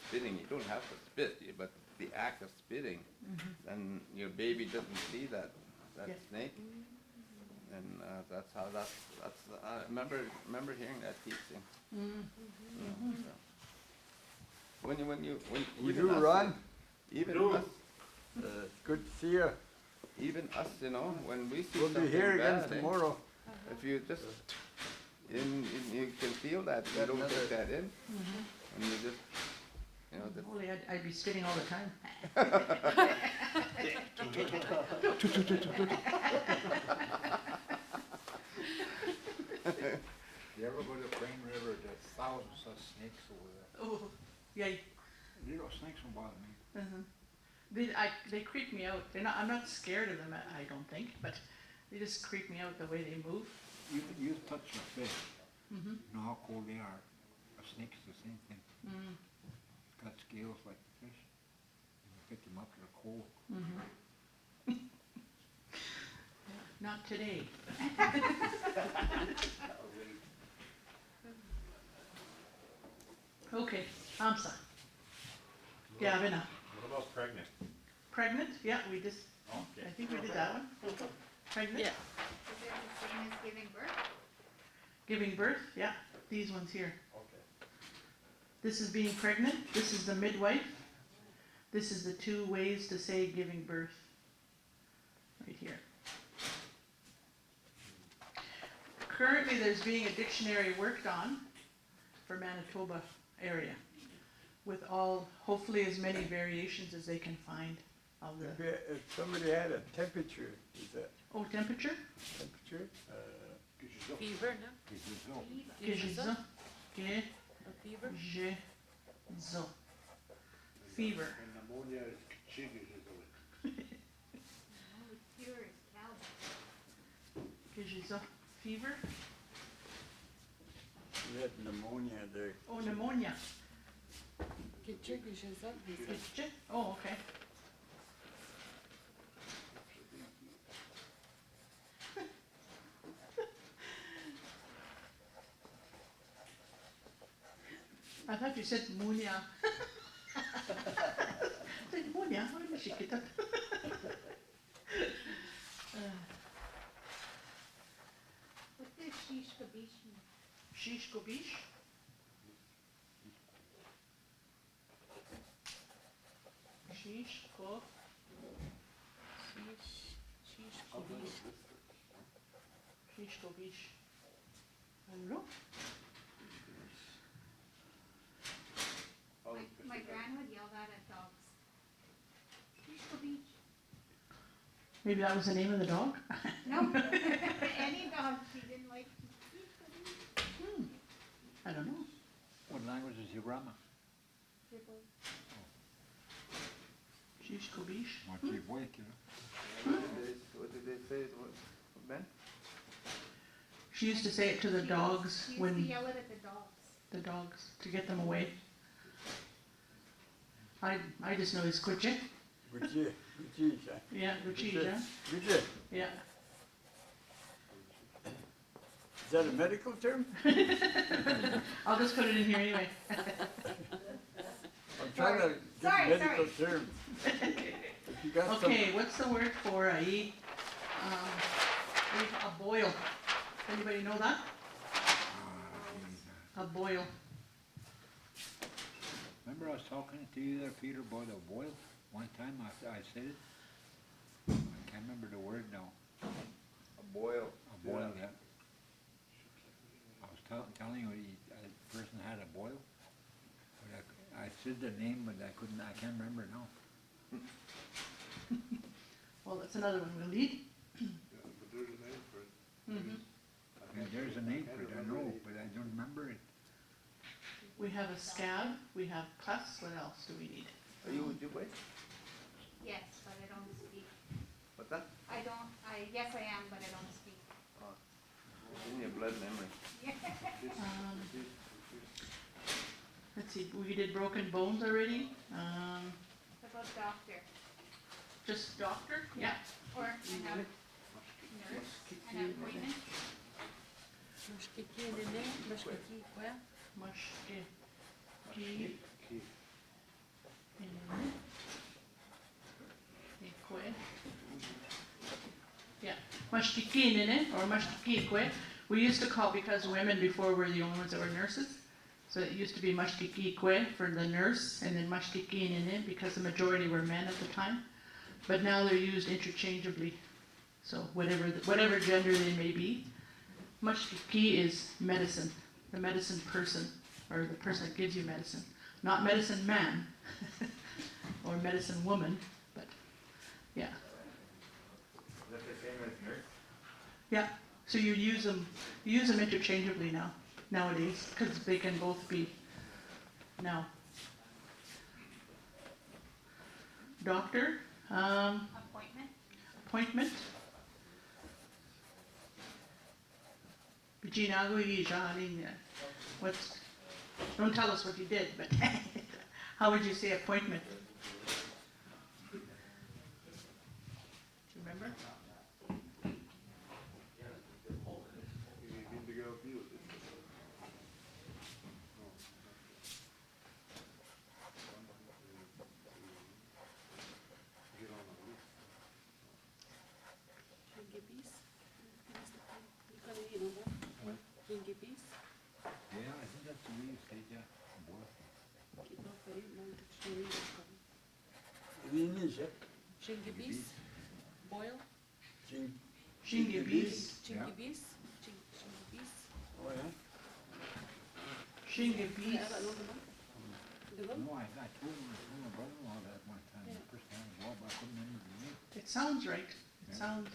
spitting. You don't have to spit, but the act of spitting, and your baby doesn't see that Yeah. snake, and that's how I remember hearing that teaching. When you You even do, us, Ron? even Do. us, It's good to see you. even us, you know, when we see We'll be something here again bad, tomorrow. if you just you can feel that you don't take that in, and you just Holy, I'd be spitting all the time. You ever go to Plain River, there's thousands of snakes over there. Oh, yeah. Little snakes don't bother me. They creep me out. I'm not scared of them, I don't think, but they just creep me out the way they move. You touch a fish, you know how cold they are. A snake's the same thing. It's got scales like the fish. You pick them up, they're cold. Not today. Okay, Amsa. Gavin, What about pregnant? pregnant? Yeah, we just, Okay. I think we did that one. Pregnant? Yeah. Is it the same as giving birth? Giving birth? Yeah, these ones here. Okay. This is being pregnant. This is the midwife. This is the 2 ways to say giving birth. Right here. Currently, there's being a dictionary worked on for Manitoba area with hopefully as many variations as they can find of the, If somebody had a temperature, is that temperature? temperature? Fever, no? Gizo. A fever? Gizo. Fever. And pneumonia is chiggers is Pure is cowbell. Gizo. Fever. He had pneumonia there. Oh, pneumonia. Quelque chose ça, mais ça. Kitchen? Oh, okay. I thought you said pneumonia. Pneumonia, where did she get that? What does shish kabish mean? Shish Kobish? Shish Ko. Shish Kobish. Shish Kobish. I don't know. My gran would yell that at dogs. Shish kabish. Maybe that was the name of the dog? No, any dog she didn't like. Shish kabish. I don't know. What language is Hirama? Shish Kobish. Ojibway, you know? What did they say? What, Ben? She used to say it to the dogs She used to when yell it at the dogs. to get them away. I just know it's Kuche. Gucci, Gucci, Yeah, Kuche, yeah. Gucci. Yeah. Is that a medical term? I'll just put it in here anyway. I'm trying to get Sorry, medical terms. If you got some, Okay, what's the word for a boil? Anybody know that? A boil. Remember I was talking to you there, Peter, about a boil? One time I said it. I can't remember the word now. A boil. A boil, yeah. I was telling you a person had a boil. But I said the name, but I can't remember now. Well, that's another one we'll need. But there's a name for it. Mhm. Yeah, there's a name for it, I know, but I don't remember it. We have a scab, we have pus, what else do we need? Are you Ojibway? Yes, but I don't speak. What's that? Yes I am, but I don't speak. In your blood memory. Um, let's see, we did broken bones already. What about doctor? Just doctor? Yeah. Or an nurse, an appointment? Mushkiki nene, mushkiki quoi? Mushki. Yeah, mashkikinene or mashkikikwe. We used to call, because women before were the only ones that were nurses. So it used to be mashkikikwe for the nurse, and then mashkikinene because the majority were men at the time. But now they're used interchangeably. So whatever gender they may be. Mashkiki is medicine, the medicine person, or the person that gives you medicine. Not medicine man, or medicine woman, but yeah. Is that the same as nurse? Yeah, so you use them interchangeably nowadays, because they can both be now. Doctor, Appointment? appointment. What's, don't tell us what you did, but how would you say appointment? Do you remember? You need to go view it. Get on the list. Shingibis? You got it, you know that? Shingibis? Yeah, I think that's the way you say it, yeah. Boil. Keep up with it, no dictionary. in English, Shingibis? Boil? Ching- Shingibis. Shingibis? Shingibis? Oh, yeah? Shingibis. Yeah, I don't know. The one? No, I told my brother-in-law that one time, the first time as well, but I couldn't remember the name. It sounds right. It sounds.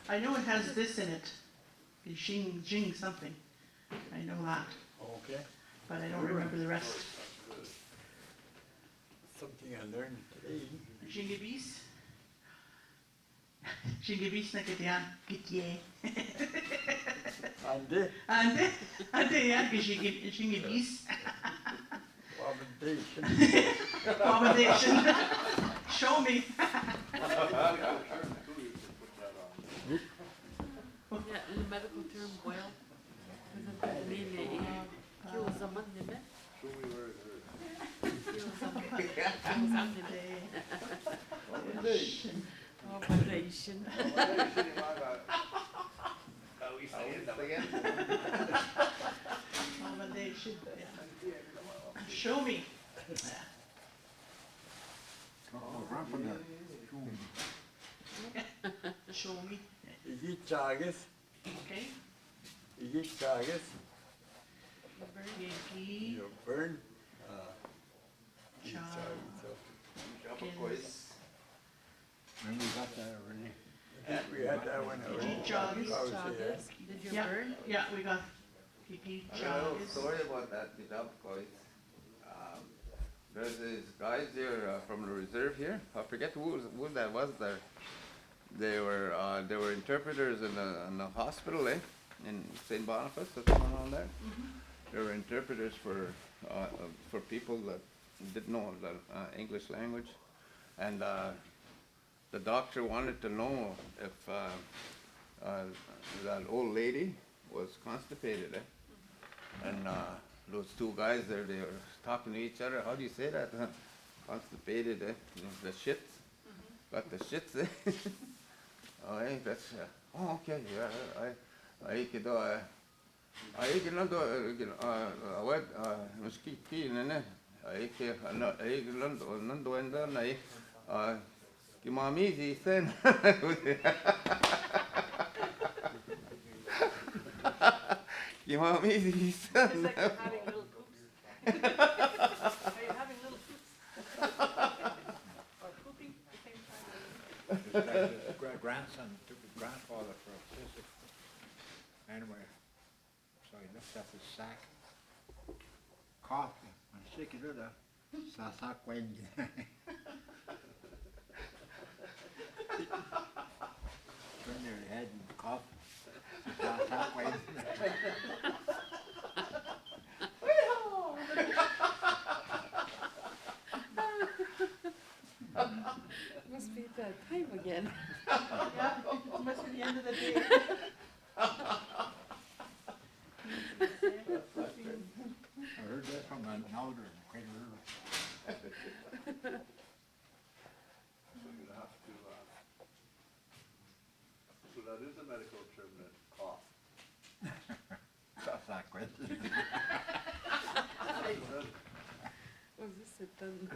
I know it has this in it. Jing something. I know that, Okay. but I don't remember the rest. Something I learned today. Shingibis. Shingibis na kitian. Kitye. Ande, yeah, because she can geese. Abomination. Accommodation. Show me. Yeah, in the medical term, boil. Kilozaman, didn't it? Kilozaman. Operation. Accommodation, yeah. Show me. Ramp on there. Show me. Igichagas, Okay. Igichagas, Yegi, you burn. Cha, When we got that already. We had that one already. Igichagas. Chagas. Did you Yeah, burn? yeah, we got I got a little Igichagas. story about that, the Ojibway. There's these guys here from the reserve here. I forget who that was there. They were interpreters in the hospital, in St. Boniface, that's going on there. They were interpreters for people that didn't know the English language, and the doctor wanted to know if that old lady was constipated, and those two guys there, they were talking to each other. How do you say that? Constipated, You know, the shits. Got the shits, Oh, hey, that's. Oh, okay. Yeah, I could. I can not do. What? Mosquito, ne? I can. I can not do. And then I. Kimami, sen. Kimami, sen. It's like you're having little poops. Are you having little poops? Or pooping at the same time? His grandson took his grandfather for a visit. Anyway, so he looks at his sack. Coffee. And shake it out. Sasak when turn their head and cough. Sasak when Must be that time again. Yeah, it must be the end of the day. I heard that from an elder in Quaker River. So that is a medical term, that cough. Sasak when. Was this it done?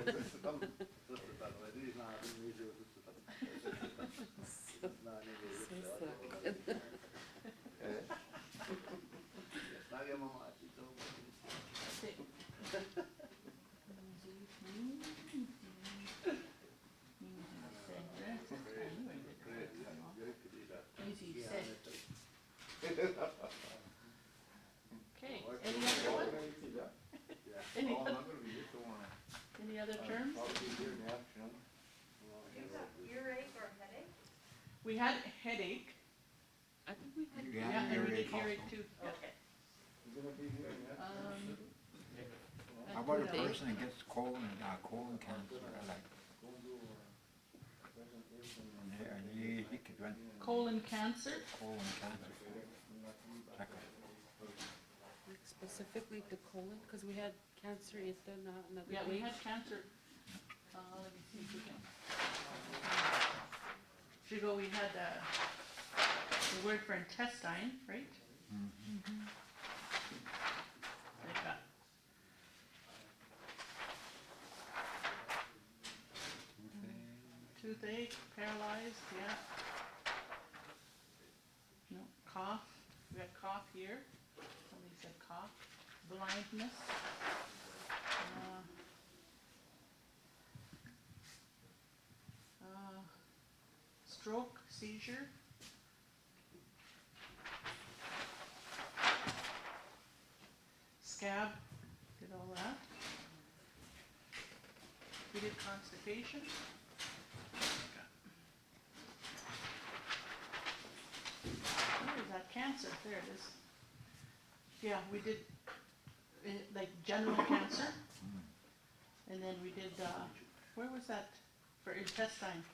Okay, any other one? Any other terms? Earache or headache? We had headache. I think we had. Yeah, and we did earache earache also. too. Okay. How about a person that gets colon cancer? Like, he could run Colon cancer. colon cancer. Check it. Like specifically to colon, because we had cancer in another Yeah, we wave. had cancer. Let me see if we can. Shigo, we had the word for intestine, right? Like that. Toothache, paralyzed, yeah. No, cough. We got cough here. Somebody said cough. Blindness. Stroke, seizure. Scab, did all that. We did constipation. Where is that cancer? There it is. Yeah, we did, like, general cancer. And then we did, where was that, for intestine?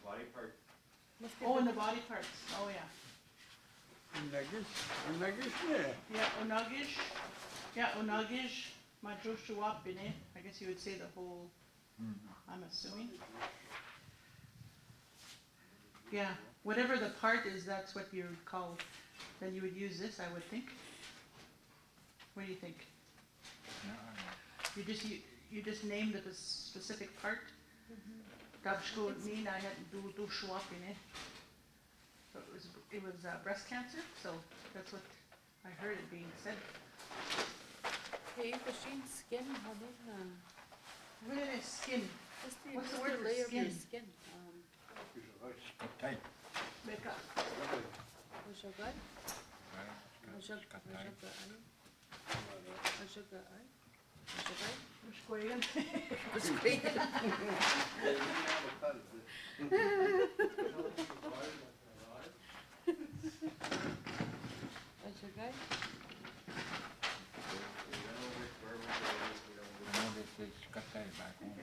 Body part. Oh, in the body parts, oh, yeah. Nuggish, yeah. Yeah, Onagish, Majoshuapine, I guess you would say the whole, I'm assuming. Yeah, whatever the part is, that's what you would call, then you would use this, I would think. What do you think? You just named the specific part. Dabshko Nina had do Shuapine. So it was breast cancer, so that's what I heard it being said. Hey, machine skin, how many, What is skin? What's the word for layer of your skin? skin? Tight. Becca. Ojibway? Mushkoyan. I know they say skatay back home.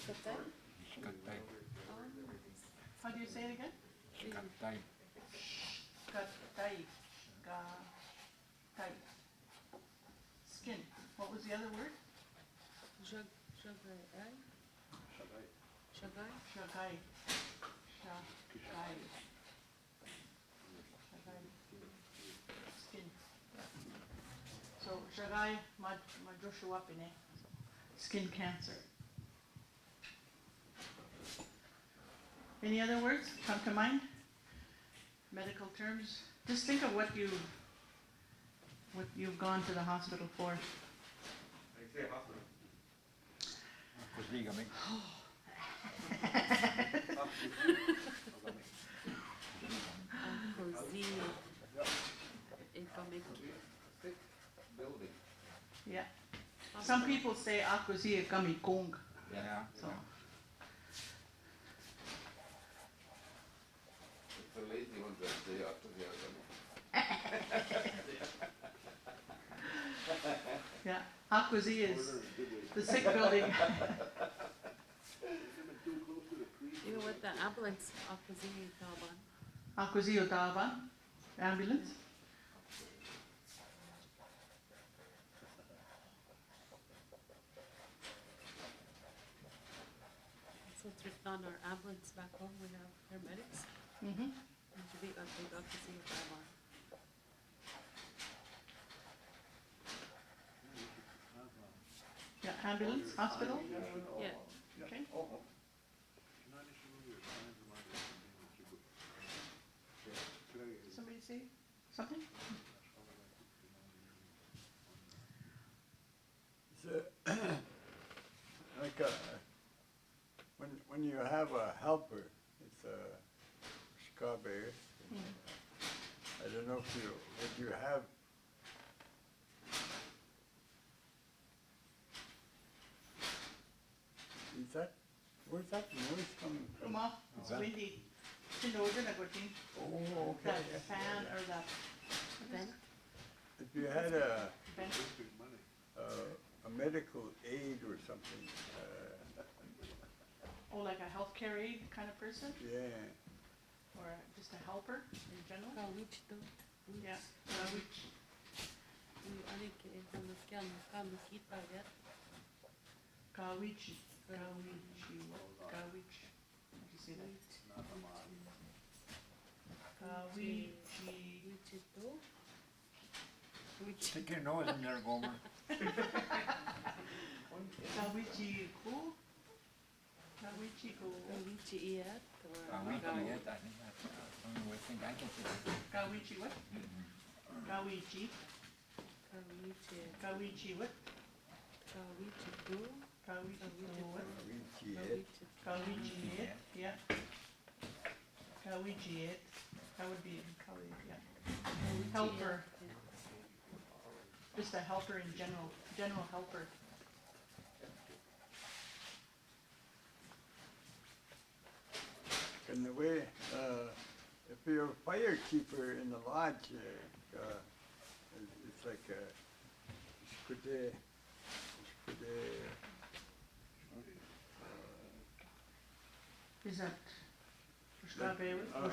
Skatay. How do you say it again? Skatay. Gatai. Gatai. Skin. What was the other word? Shagai. Shagai. Shagai. Shagai. Skin. So Shagai Majoshuapine. Skin cancer. Any other words come to mind? Medical terms? Just think of what you've gone to the hospital for. I say hospital. Kuziga me. Thick building. Yeah. Some people say Akuzi Gami Kong. Yeah. So It's the lazy ones that say after the other. yeah. Akuzi is the sick building. Even with the ambulance, opposite Taban. Akuzi Otaban. Ambulance. Since we've done our ambulance back home, we have paramedics. Mm-hmm. And to be opposite Taban. Yeah, ambulance, hospital. Yeah. Okay. Somebody say something? So, like when you have a helper, it's a strawberry. I don't know if you have. Is that, where's that noise coming from? Come on, it's windy. It's in order, Oh, okay. that fan or that vent. If you had a Vent. a medical aid or something, Oh, like a healthcare aide kind of person, yeah. or just a helper in general. Which though? Yeah. Which I think on the scan, Gawichi. Gawichi. What? Gawichi. How do you say that? Gawichi. Stick your nose in there, Gomer. Gawichi ku. Gawichi ku. Gawichi yet? We can get that. I think that's the only way I can say that. Gawichi what? Gawichi. Gawichi what? Gawichi do? Gawichi ku what? Gawichi Gawichi it. Yeah. Gawichi it. That would be Gawi, yeah. Helper. Just a helper in general helper. And the way, if you're a firekeeper in the lodge, it's like Scude, Is that Strawberry? I'm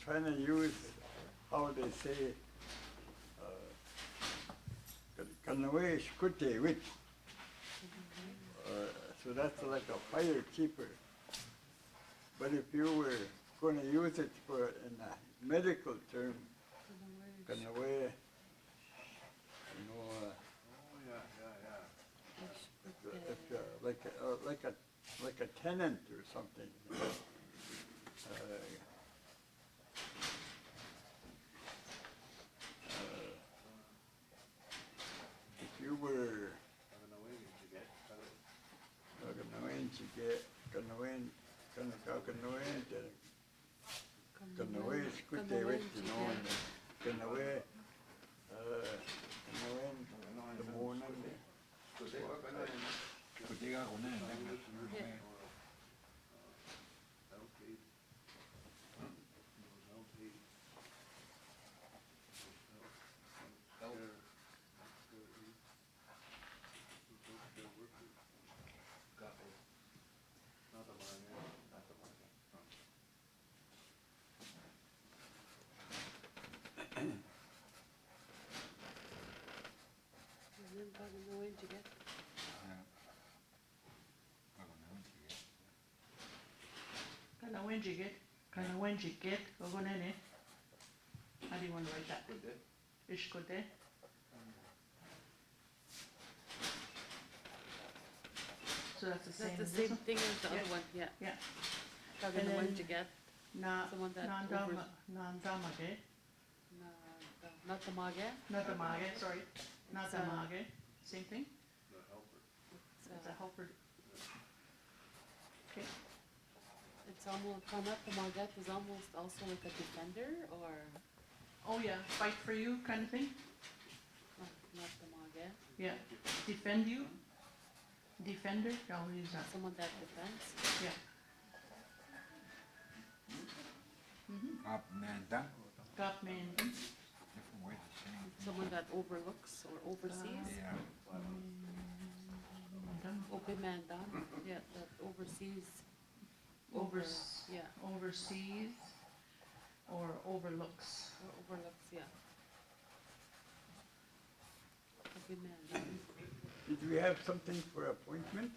trying to use how they say, Kanaway Skute wit. So that's like a fire keeper. But if you were going to use it for in a medical term, Kanaway, you know, like a tenant or something. If you were Kanaway Skute wit, you know, and Kanaway, the morning. Kutiga ko na yun. Kanawinjigit, Gogonene. How do you want to write that? Ishkote. So that's the same. That's the same thing as the other one, yeah. Yeah. Kaganawan And then- Jiget, Na, Someone that non-damage, not the Mage. not the mage, sorry, not the It's, mage, same thing, it's a helper. Okay, It's almost, not the Maget is almost also like a defender, or oh yeah, fight for you kind of thing, not the Maget, yeah, defend you, defender, I'll use that, someone that defends. yeah. Up and down. Got man, Different ways of saying it. Someone that overlooks or oversees. Yeah. Obimandan, yeah, that oversees. Yeah, oversees, or overlooks. or overlooks, yeah. Obimandan. Did we have something for appointment?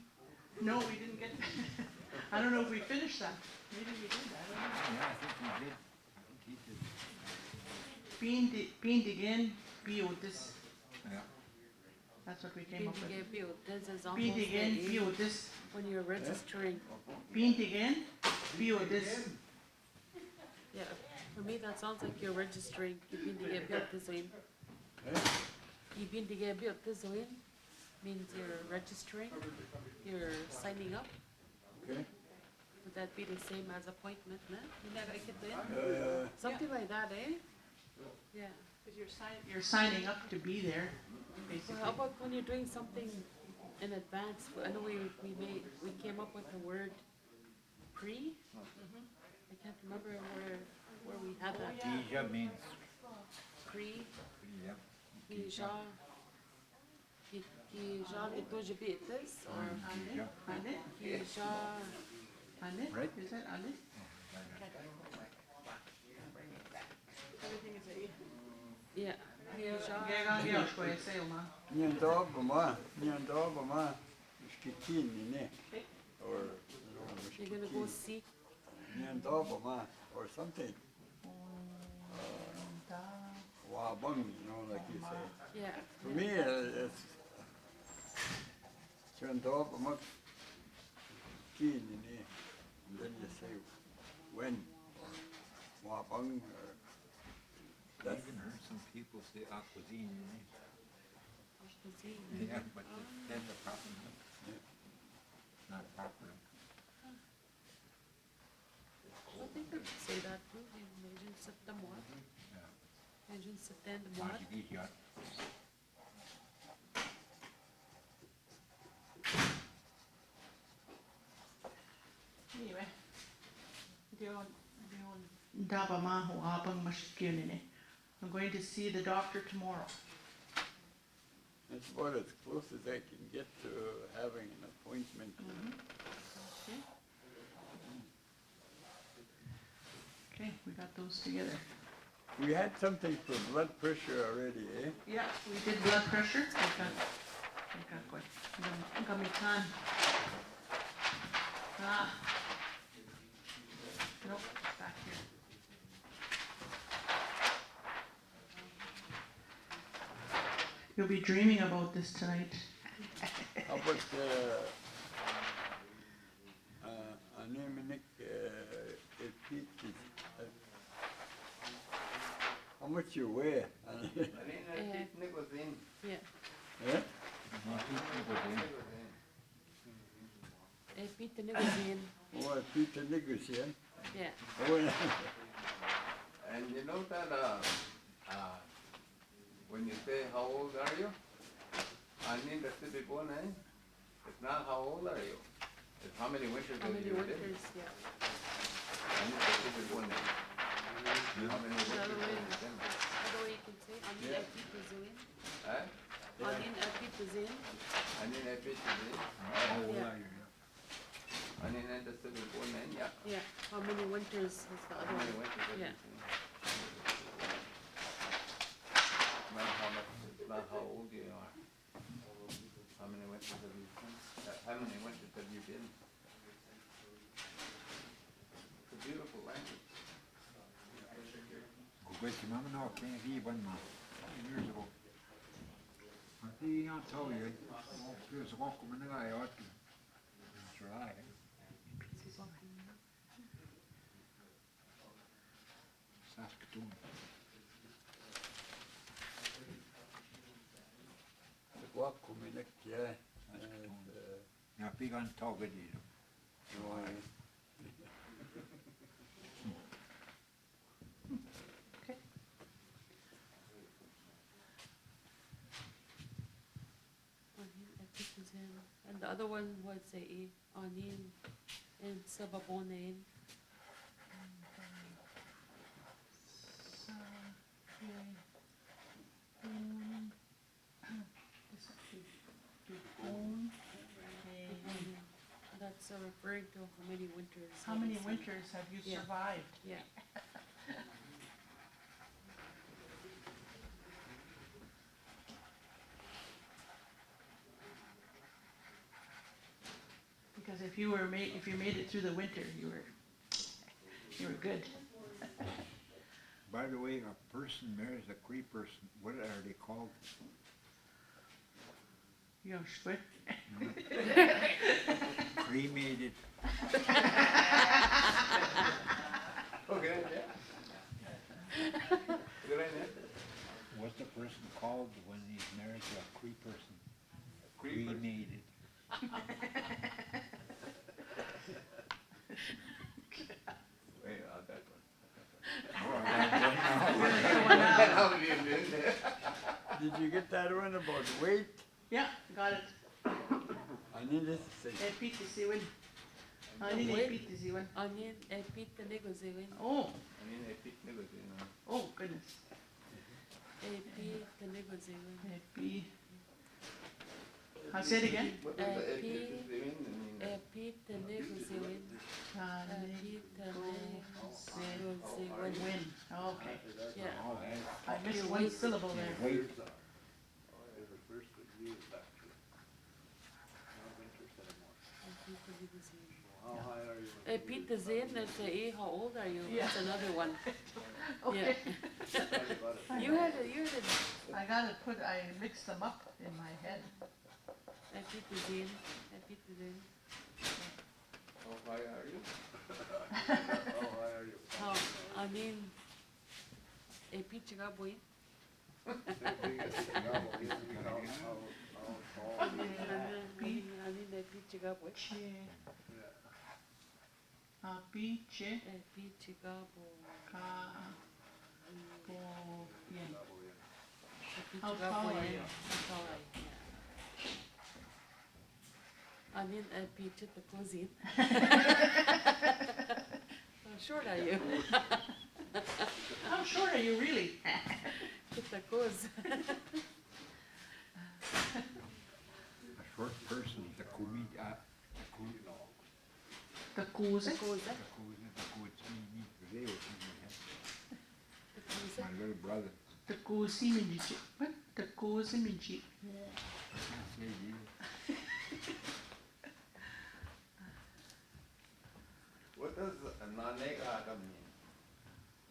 No, we didn't get, I don't know if we finished that, maybe we did, I don't know. Yeah, I think he did. I think he did. Being again, biotis, Yeah. that's what we came up with. This is Being almost again, like biotis, when you're registering. being again, biotis. Yeah, for me, that sounds like you're registering. Ibindige Biotizoin. Ibindige Biotizoin means you're registering, you're signing up. Okay. Would that be the same as appointment, no? Something like that, eh? Yeah. Because you're signing up to be there, Well, basically. how about when you're doing something in advance? I know we came up with the word pre. I can't remember where we had that. Deja means Pre, yeah. Deja, Deja, Litojibitis, or Deja. Ane, Deja, ane, Right. is that ane? yeah, Deja. Gegan Gyoshko, I say, man. Nyandobama, Skitini, or, You're gonna go seek. Nyandobama, or something. Wabang, you know, like you say. Yeah. For me, it's Nyandobama, Skitini, and then you say when, or Wabang, or I even heard some people say aquazine. Yeah, but then the problem is not proper. I think I could say that too. Imagine September. Yeah. Imagine September. Deja. Anyway, Dion Daba Maho Abang Mashkunine, I'm going to see the doctor tomorrow. That's about as close as I can get to having an appointment. Okay. Okay, we got those together. We had something for blood pressure already, eh? Yeah, we did blood pressure. Got me time. Nope, it's back here. You'll be dreaming about this tonight. How about, anemic, how much you weigh? Yeah. Eh? Pete the Nicholson. Oh, Peter Nicholson. Yeah. Oh, yeah. And you know that when you say how old are you, I mean that's to be born, eh? It's not how old are you. It's how many winters How have many you lived? winters? Yeah. I mean that's to be born, eh? How many winters Another have way, you been? another way you can say, Anin Yeah. Pete the Zin. Eh? Anin Pete the Zin. I mean I bet you did. How old Yeah. are you? I mean that's to be born, eh? Yeah. Yeah. How many winters is the How other many one? winters have Yeah. you seen? Not how much, not how old you are. How many winters have you seen? How many winters have you been? It's a beautiful language. Когато имаме на ОКНВ бъдна, years ago. I think I'll tell you, there's a walk in the guy out in July. Saskatoon. The walk coming, yeah. Ja, big on top of it. Okay. Anin Pete the Zin. And the other one was Anin and Sababonain. That's referring to how many winters. How have many you seen. winters have you Yeah. survived? Yeah. Because if you made it through the winter, you were good. By the way, a person marries a Cree person, what are they called? You know, sweat. Cremated. Okay, yeah. Good idea. What's the person called when he's married to a Cree person? Cree person. Cremated. Wait, that one. Oh, I You're gonna get one now. How have you been there? Did you get that one about weight? Yeah, got it. I need to say. Pete the Siwin. I need Wait. Pete the Siwin. Anin Pete the Nicholson. Oh, I mean, I picked niggas, you know. oh goodness. Pete the Nicholson. P. I'll say it again. What was the P- epithet doing? I mean, Pete the Nicholson. Pete the Nicholson. Win. Okay. Yeah. Oh, I missed one syllable there. wait. Pete the Zin, that's how old are you? Yeah. That's another one. Okay. You had a, I mixed them up in my head. Pete the Zin, Pete the Zin. how high are you? I mean, Pete Chigaboy. I mean, Pete Chigaboy. Piche. Pete Chigaboy. Yen. Pete How tall Chigaboy, are you? how tall are you? Yeah. I mean, Pete the Cousin. How short are you? How short are you really? goes. A short person, the kumi, The kuze. My little brother. The kuzi minji. What? The kuzi minji. What does nanegata mean?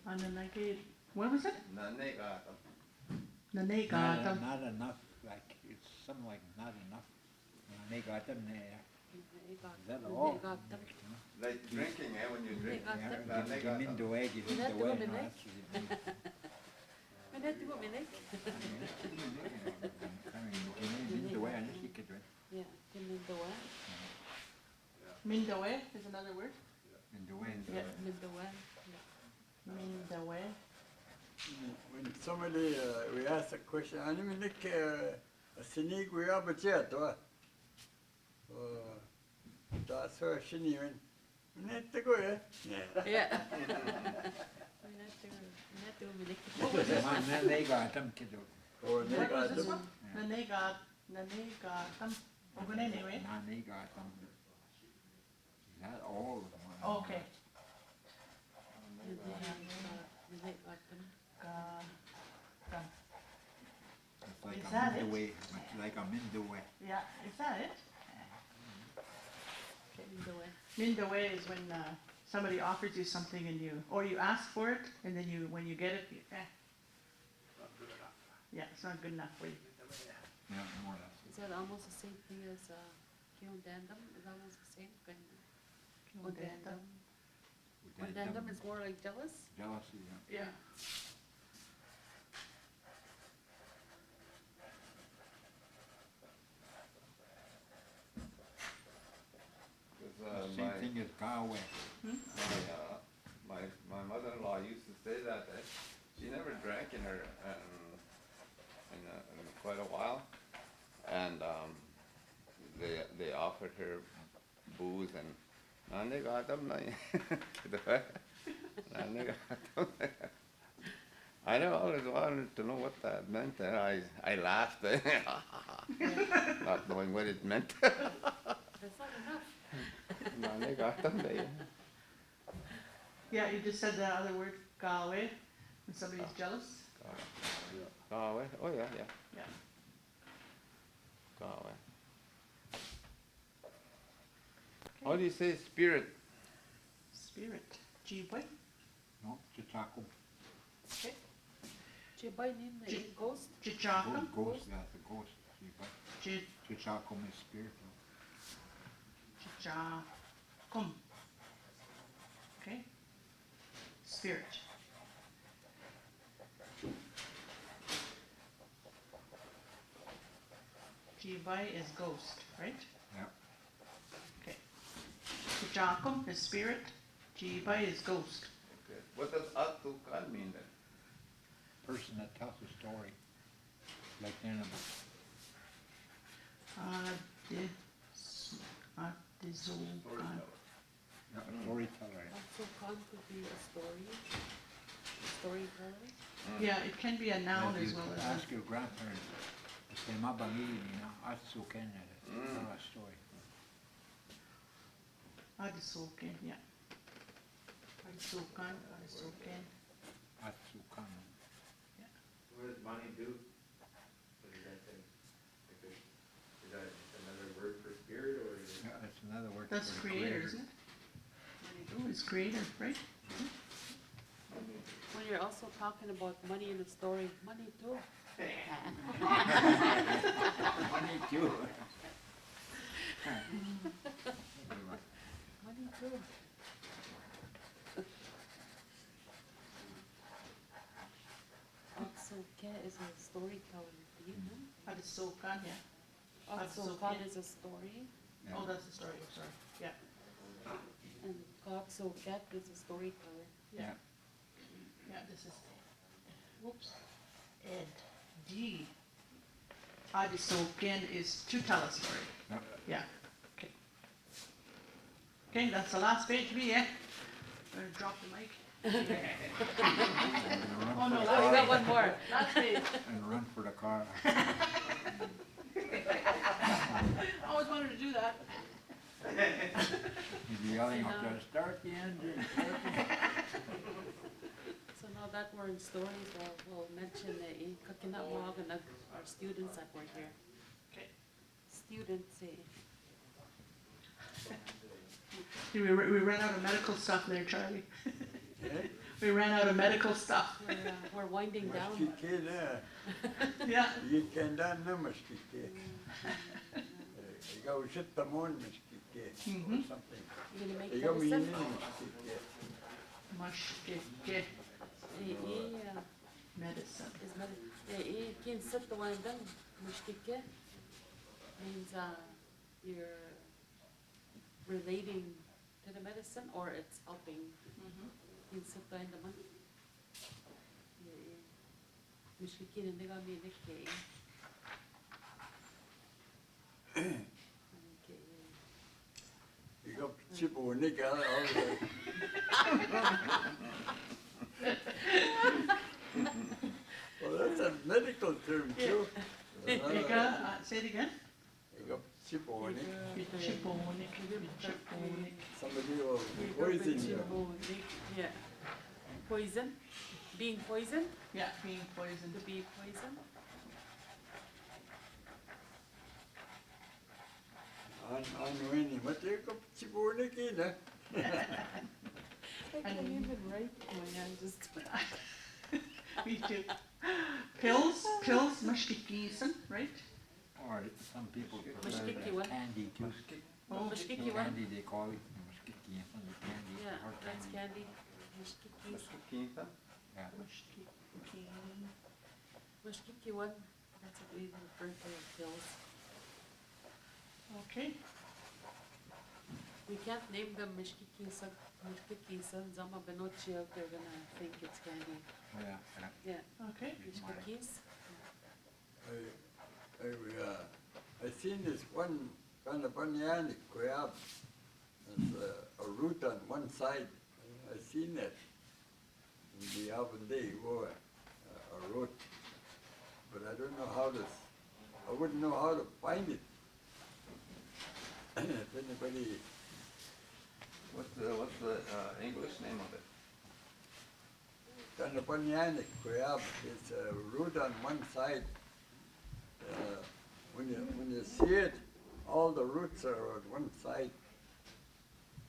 Ananage. What was it? Nanegata. Nanegata. Not enough, like, it's something like not enough. They got them there. Is that all? Like drinking, eh? When you drink. Give me the way, give me the way. No, that's what it means. Men det går minik. Give me the way, I just think it right. Yeah, mindoa. Mindawe is another word. In the way. Yeah. Mindoa. Mindawe. When somebody, we ask a question, I mean, like, a sinig we are but yet, that's her shini when. Net to go, eh? Yeah. Man, they got them kiddo. Or they What was got this them. one? Nanegatam. Ogun anyway. Man, they got them. Not all of them. Okay. It's like Is I'm that in it? the way. It's like I'm in the way. Yeah, is that it? Mindoa. Mindawe is when somebody offers you something and you, or you ask for it, and then you, when you get it, you, yeah, it's not good enough for you. Yeah, more or less. Is that almost the same thing as Kiondandum? Is almost the same kind of Odandum? Odandum is more like jealous? Jealousy, yeah. Yeah. Same thing as Galway. My mother-in-law used to say that she never drank in her in quite a while, and they offered her booze and they got them. I never always wanted to know what that meant, and I laughed, not knowing what it meant. That's not enough. Yeah, you just said the other word, Galway, when somebody's jealous. Galway? Oh yeah, yeah. Yeah. Galway. How do you say spirit? Spirit. Ojibway. No, Chichakum. Okay. Chibai mean the ghost? Chichakum. Ghost, that's a ghost. Chi- Chichakum is spirit. Chichakum. Okay. Spirit. Jibai is ghost, right? Yeah. Okay. Chichakum is spirit. Jibai is ghost. Okay. What does Atukan mean then? Person that tells a story. Like animal. Adizukan. Yeah, a storyteller. Also, con could be a story. Storyteller. Yeah, it can be a noun If as you well as ask your grandparents, they say, Mabangili, that's so can tell a story. Adizukan, yeah. Adizukan, Adizukan. That's so can. What does money do? What does that say? Is that another word for spirit or is it? Yeah, that's another word. That's for the creator, isn't it? Manitou is creator, right? When you're also talking about money in the story, money too. Money too. Money too. Also, Ke is a storyteller. Do you know? Adizukan, yeah. Also, Kon is a story, Yeah. Oh, that's the story, sorry. Yeah. and Kokso Ket is a storyteller. Yeah. Yeah, this is, whoops, Ed D. Adizukan is to tell a story. Yeah. Yeah, okay. Okay, that's the last page, me, eh? Better drop the mic. Oh, no, Oh, last we got one more. Last page. And run for the car. Always wanted to do that. He'd be yelling up there, start the engine, start the. So now that we're in stories, we'll mention Kakinamog and our students that were here. Okay. Students, We ran out of medical stuff there, Charlie. Eh? We ran out of medical stuff. we're winding down. Mosquito there. Yeah. You can done no mosquito. You go sit them on mosquito or something. You're gonna make You go medicine? mosquito. Mushkike medicine. Can sit the one done. Mushkike means you're relating to the medicine or it's helping. Can sit the man. Mushkike and they got me nickname. You go chip on Nick all the way. Well, that's a medical term too. Say it again. You go chip on it. Chiponic. Somebody will poison you. Yeah. Poison? Being poisoned? Yeah, being poisoned. To be poisoned? On winning, but you go chip on it again, I can't even write my hand, just. Me too. Pills, mushkikisen, right? Or some people prefer Muskiki the what? candy too. Oh, Mushkiki what? Candy they call it, muskiki, and the candy, Yeah, hard that's candy. candy. Mushkiki. Mosquito? Yeah. Mushkiki one, that's what we refer to as pills. Okay. We can't name them Mushkiki son, Zama Benochi out there gonna think it's candy. Yeah, yeah. Yeah, Okay. Mushkikis. I seen this one kind of banyan crab. There's a root on one side. I seen it. In the oven day, a root. But I don't know how to, I wouldn't know how to find it. If anybody, What's the English name of it? kind of banyan crab, it's a root on one side. When you see it, all the roots are on one side.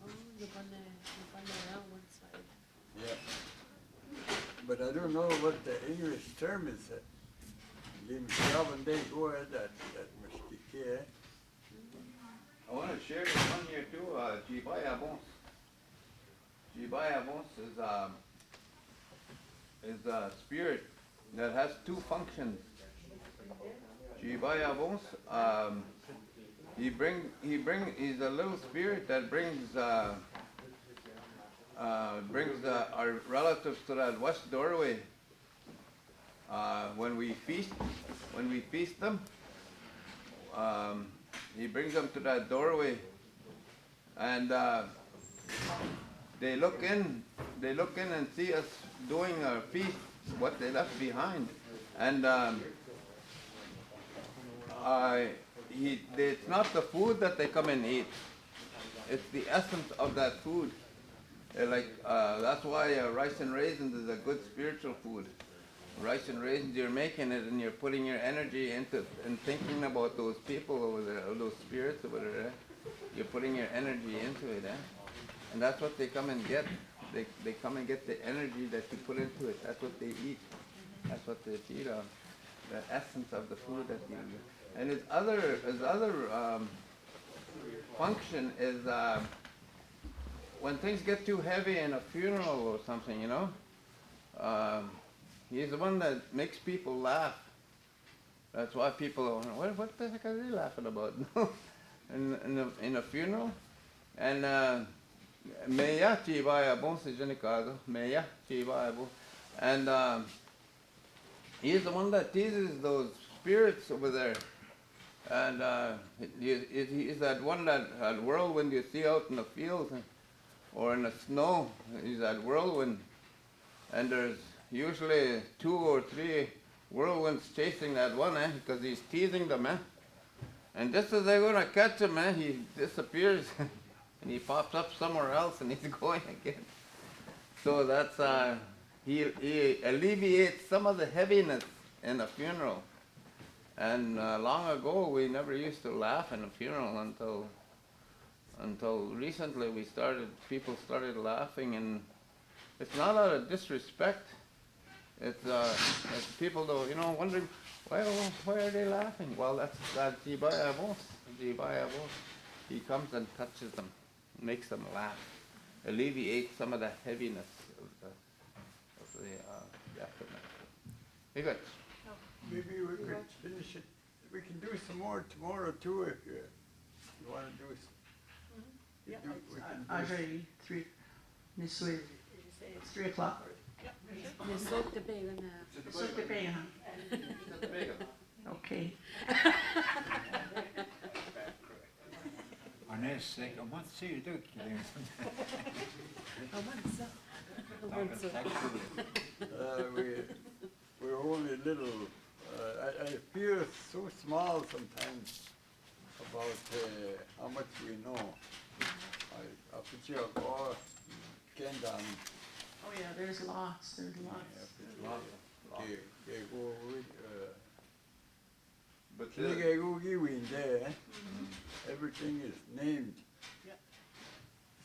Oh, the one around one side. Yeah. But I don't know what the English term is. In the day go ahead that mosquito. I want to share this one here too, Jibaya Bons. Jibaya Bons is a spirit that has two functions. Jibaya Bons, he's a little spirit that brings our relatives to that west doorway. When we feast them, he brings them to that doorway, and they look in and see us doing our feast, what they left behind, and it's not the food that they come and eat; it's the essence of that food. That's why rice and raisins is a good spiritual food. Rice and raisins, you're making it and you're putting your energy into and thinking about those people over there, or those spirits over there. You're putting your energy into it, and that's what they come and get. They come and get the energy that you put into it. That's what they eat. That's what they feed on. The essence of the food that you eat. And his other function is when things get too heavy in a funeral or something, you know. He's the one that makes people laugh. That's why people are wondering, what the heck are they laughing about? in a funeral. And Meia Chibaya Bon Sejanicado, Meia Chibaya Bon. And he's the one that teases those spirits over there. And he's that one that whirlwind you see out in the fields or in the snow. He's that whirlwind. And usually 2 or 3 whirlwinds chasing that one, because he's teasing them, And just as they're gonna catch him, he disappears, and he pops up somewhere else, and he's going again. So that's he alleviates some of the heaviness in a funeral. And long ago, we never used to laugh in a funeral until recently. People started laughing, and it's not out of disrespect. It's people though, wondering why are they laughing? Well, that's Diarrhea. He comes and touches them, makes them laugh, alleviates some of the heaviness of the aftermath. Very good. Maybe we could finish it. We can do some more tomorrow too if you want to do some. Yeah. We can do Ajay, 3, Nisui, it's 3 o'clock. Okay. On est sick, on want to see you do it. we're only little. I feel so small sometimes about how much we know. I put you up all Kendall. Oh yeah, there's lots. But everything is named. Yep.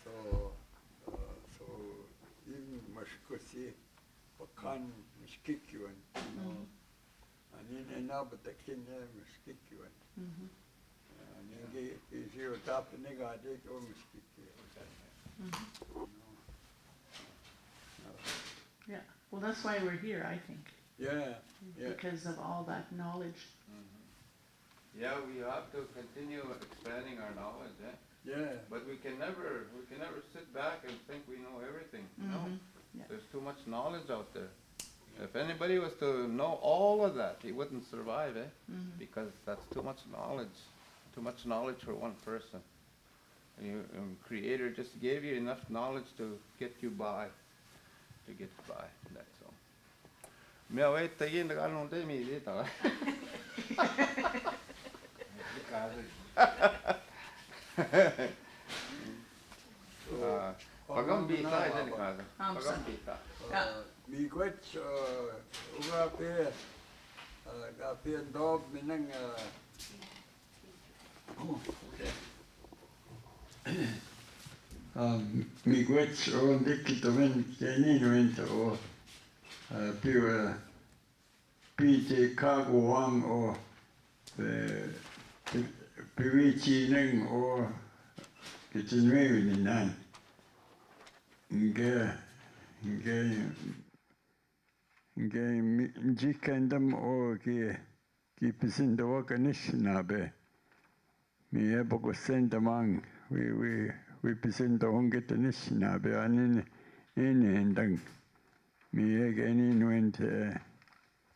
So even Mashkusi, Wakan, Mishkikyuan, and in Nabatakin, Mishkikyuan. And then is here top the nigga, they go Mishkikyuan. Yeah. Well, that's why we're here, I think. Yeah. Because of all that knowledge. Yeah, we have to continue expanding our knowledge, Yeah. But we can never sit back and think we know everything. No, Yeah. there's too much knowledge out there. If anybody was to know all of that, he wouldn't survive, because that's too much knowledge for one person. And Creator just gave you enough knowledge to get you by, that's all. Mea wait, tayin na kanong day mi dito. Pagambita is in casa. Pagambita. Miigwech ugape gape dog minang miigwech on dikitomen keninwent o piwa pite kaguang o piwichi neng o kitinwewi ni nan nge jikandam o ki pisindawa kanishnabe mi ebogo sendamang we pisinda hongeta nishnabe anin endang mi egeni nwent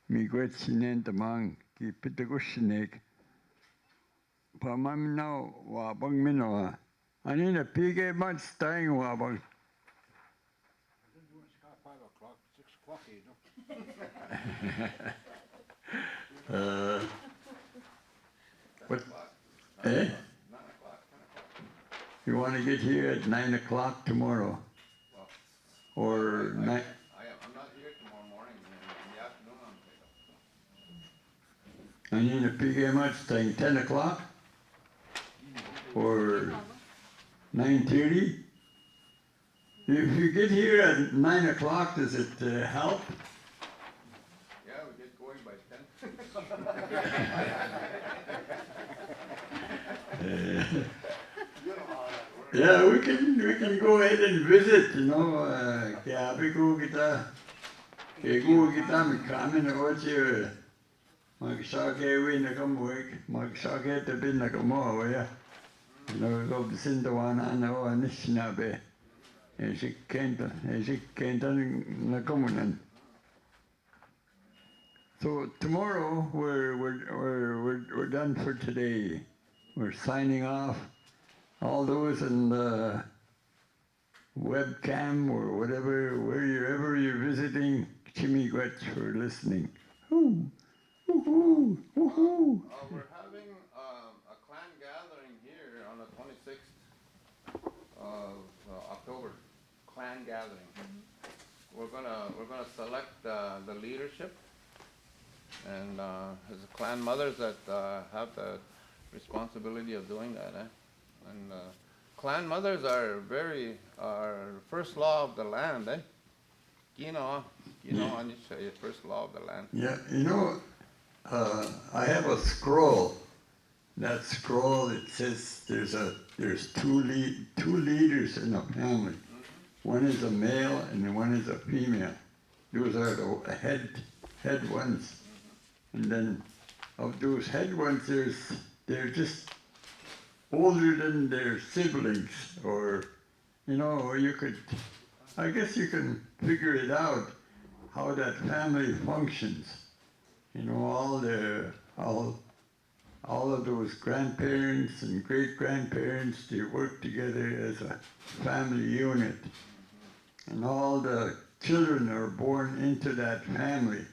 mi gwetsinendamang ki pitagushnek pamam now wabang minoa anina pige much staying wabang 5 o'clock, 6 o'clock, What? Eh? You want to get here at 9 o'clock tomorrow? Or 9? I'm not here tomorrow morning. In the afternoon I'm I need a PK much thing, 10 o'clock? Or 9:30? If you get here at 9 o'clock, does it help? Yeah, we get going by 10. Yeah, we can go ahead and visit, kaya bigo kita mikamin ochi magsake na kamuik magsake tabi na kamo ya go bisindawana na o anishnabe ejikenta na kamunan. So tomorrow we're done for today. We're signing off. All those in the webcam or whatever, wherever you're visiting, Chimigwetch for listening. Ooh, woohoo, woohoo. We're having a clan gathering here on the 26th of October. Clan gathering. We're gonna select the leadership, and there's clan mothers that have the responsibility of doing that. And clan mothers are first law of the land. Kino, I need to say first law of the land. Yeah, you know, I have a scroll. That scroll, it says there's two leaders in a family. One is a male and one is a female. Those are the head ones. And then of those head ones, they're just older than their siblings, or I guess you can figure it out how that family functions. All of those grandparents and great-grandparents, they work together as a family unit. And all the children are born into that family.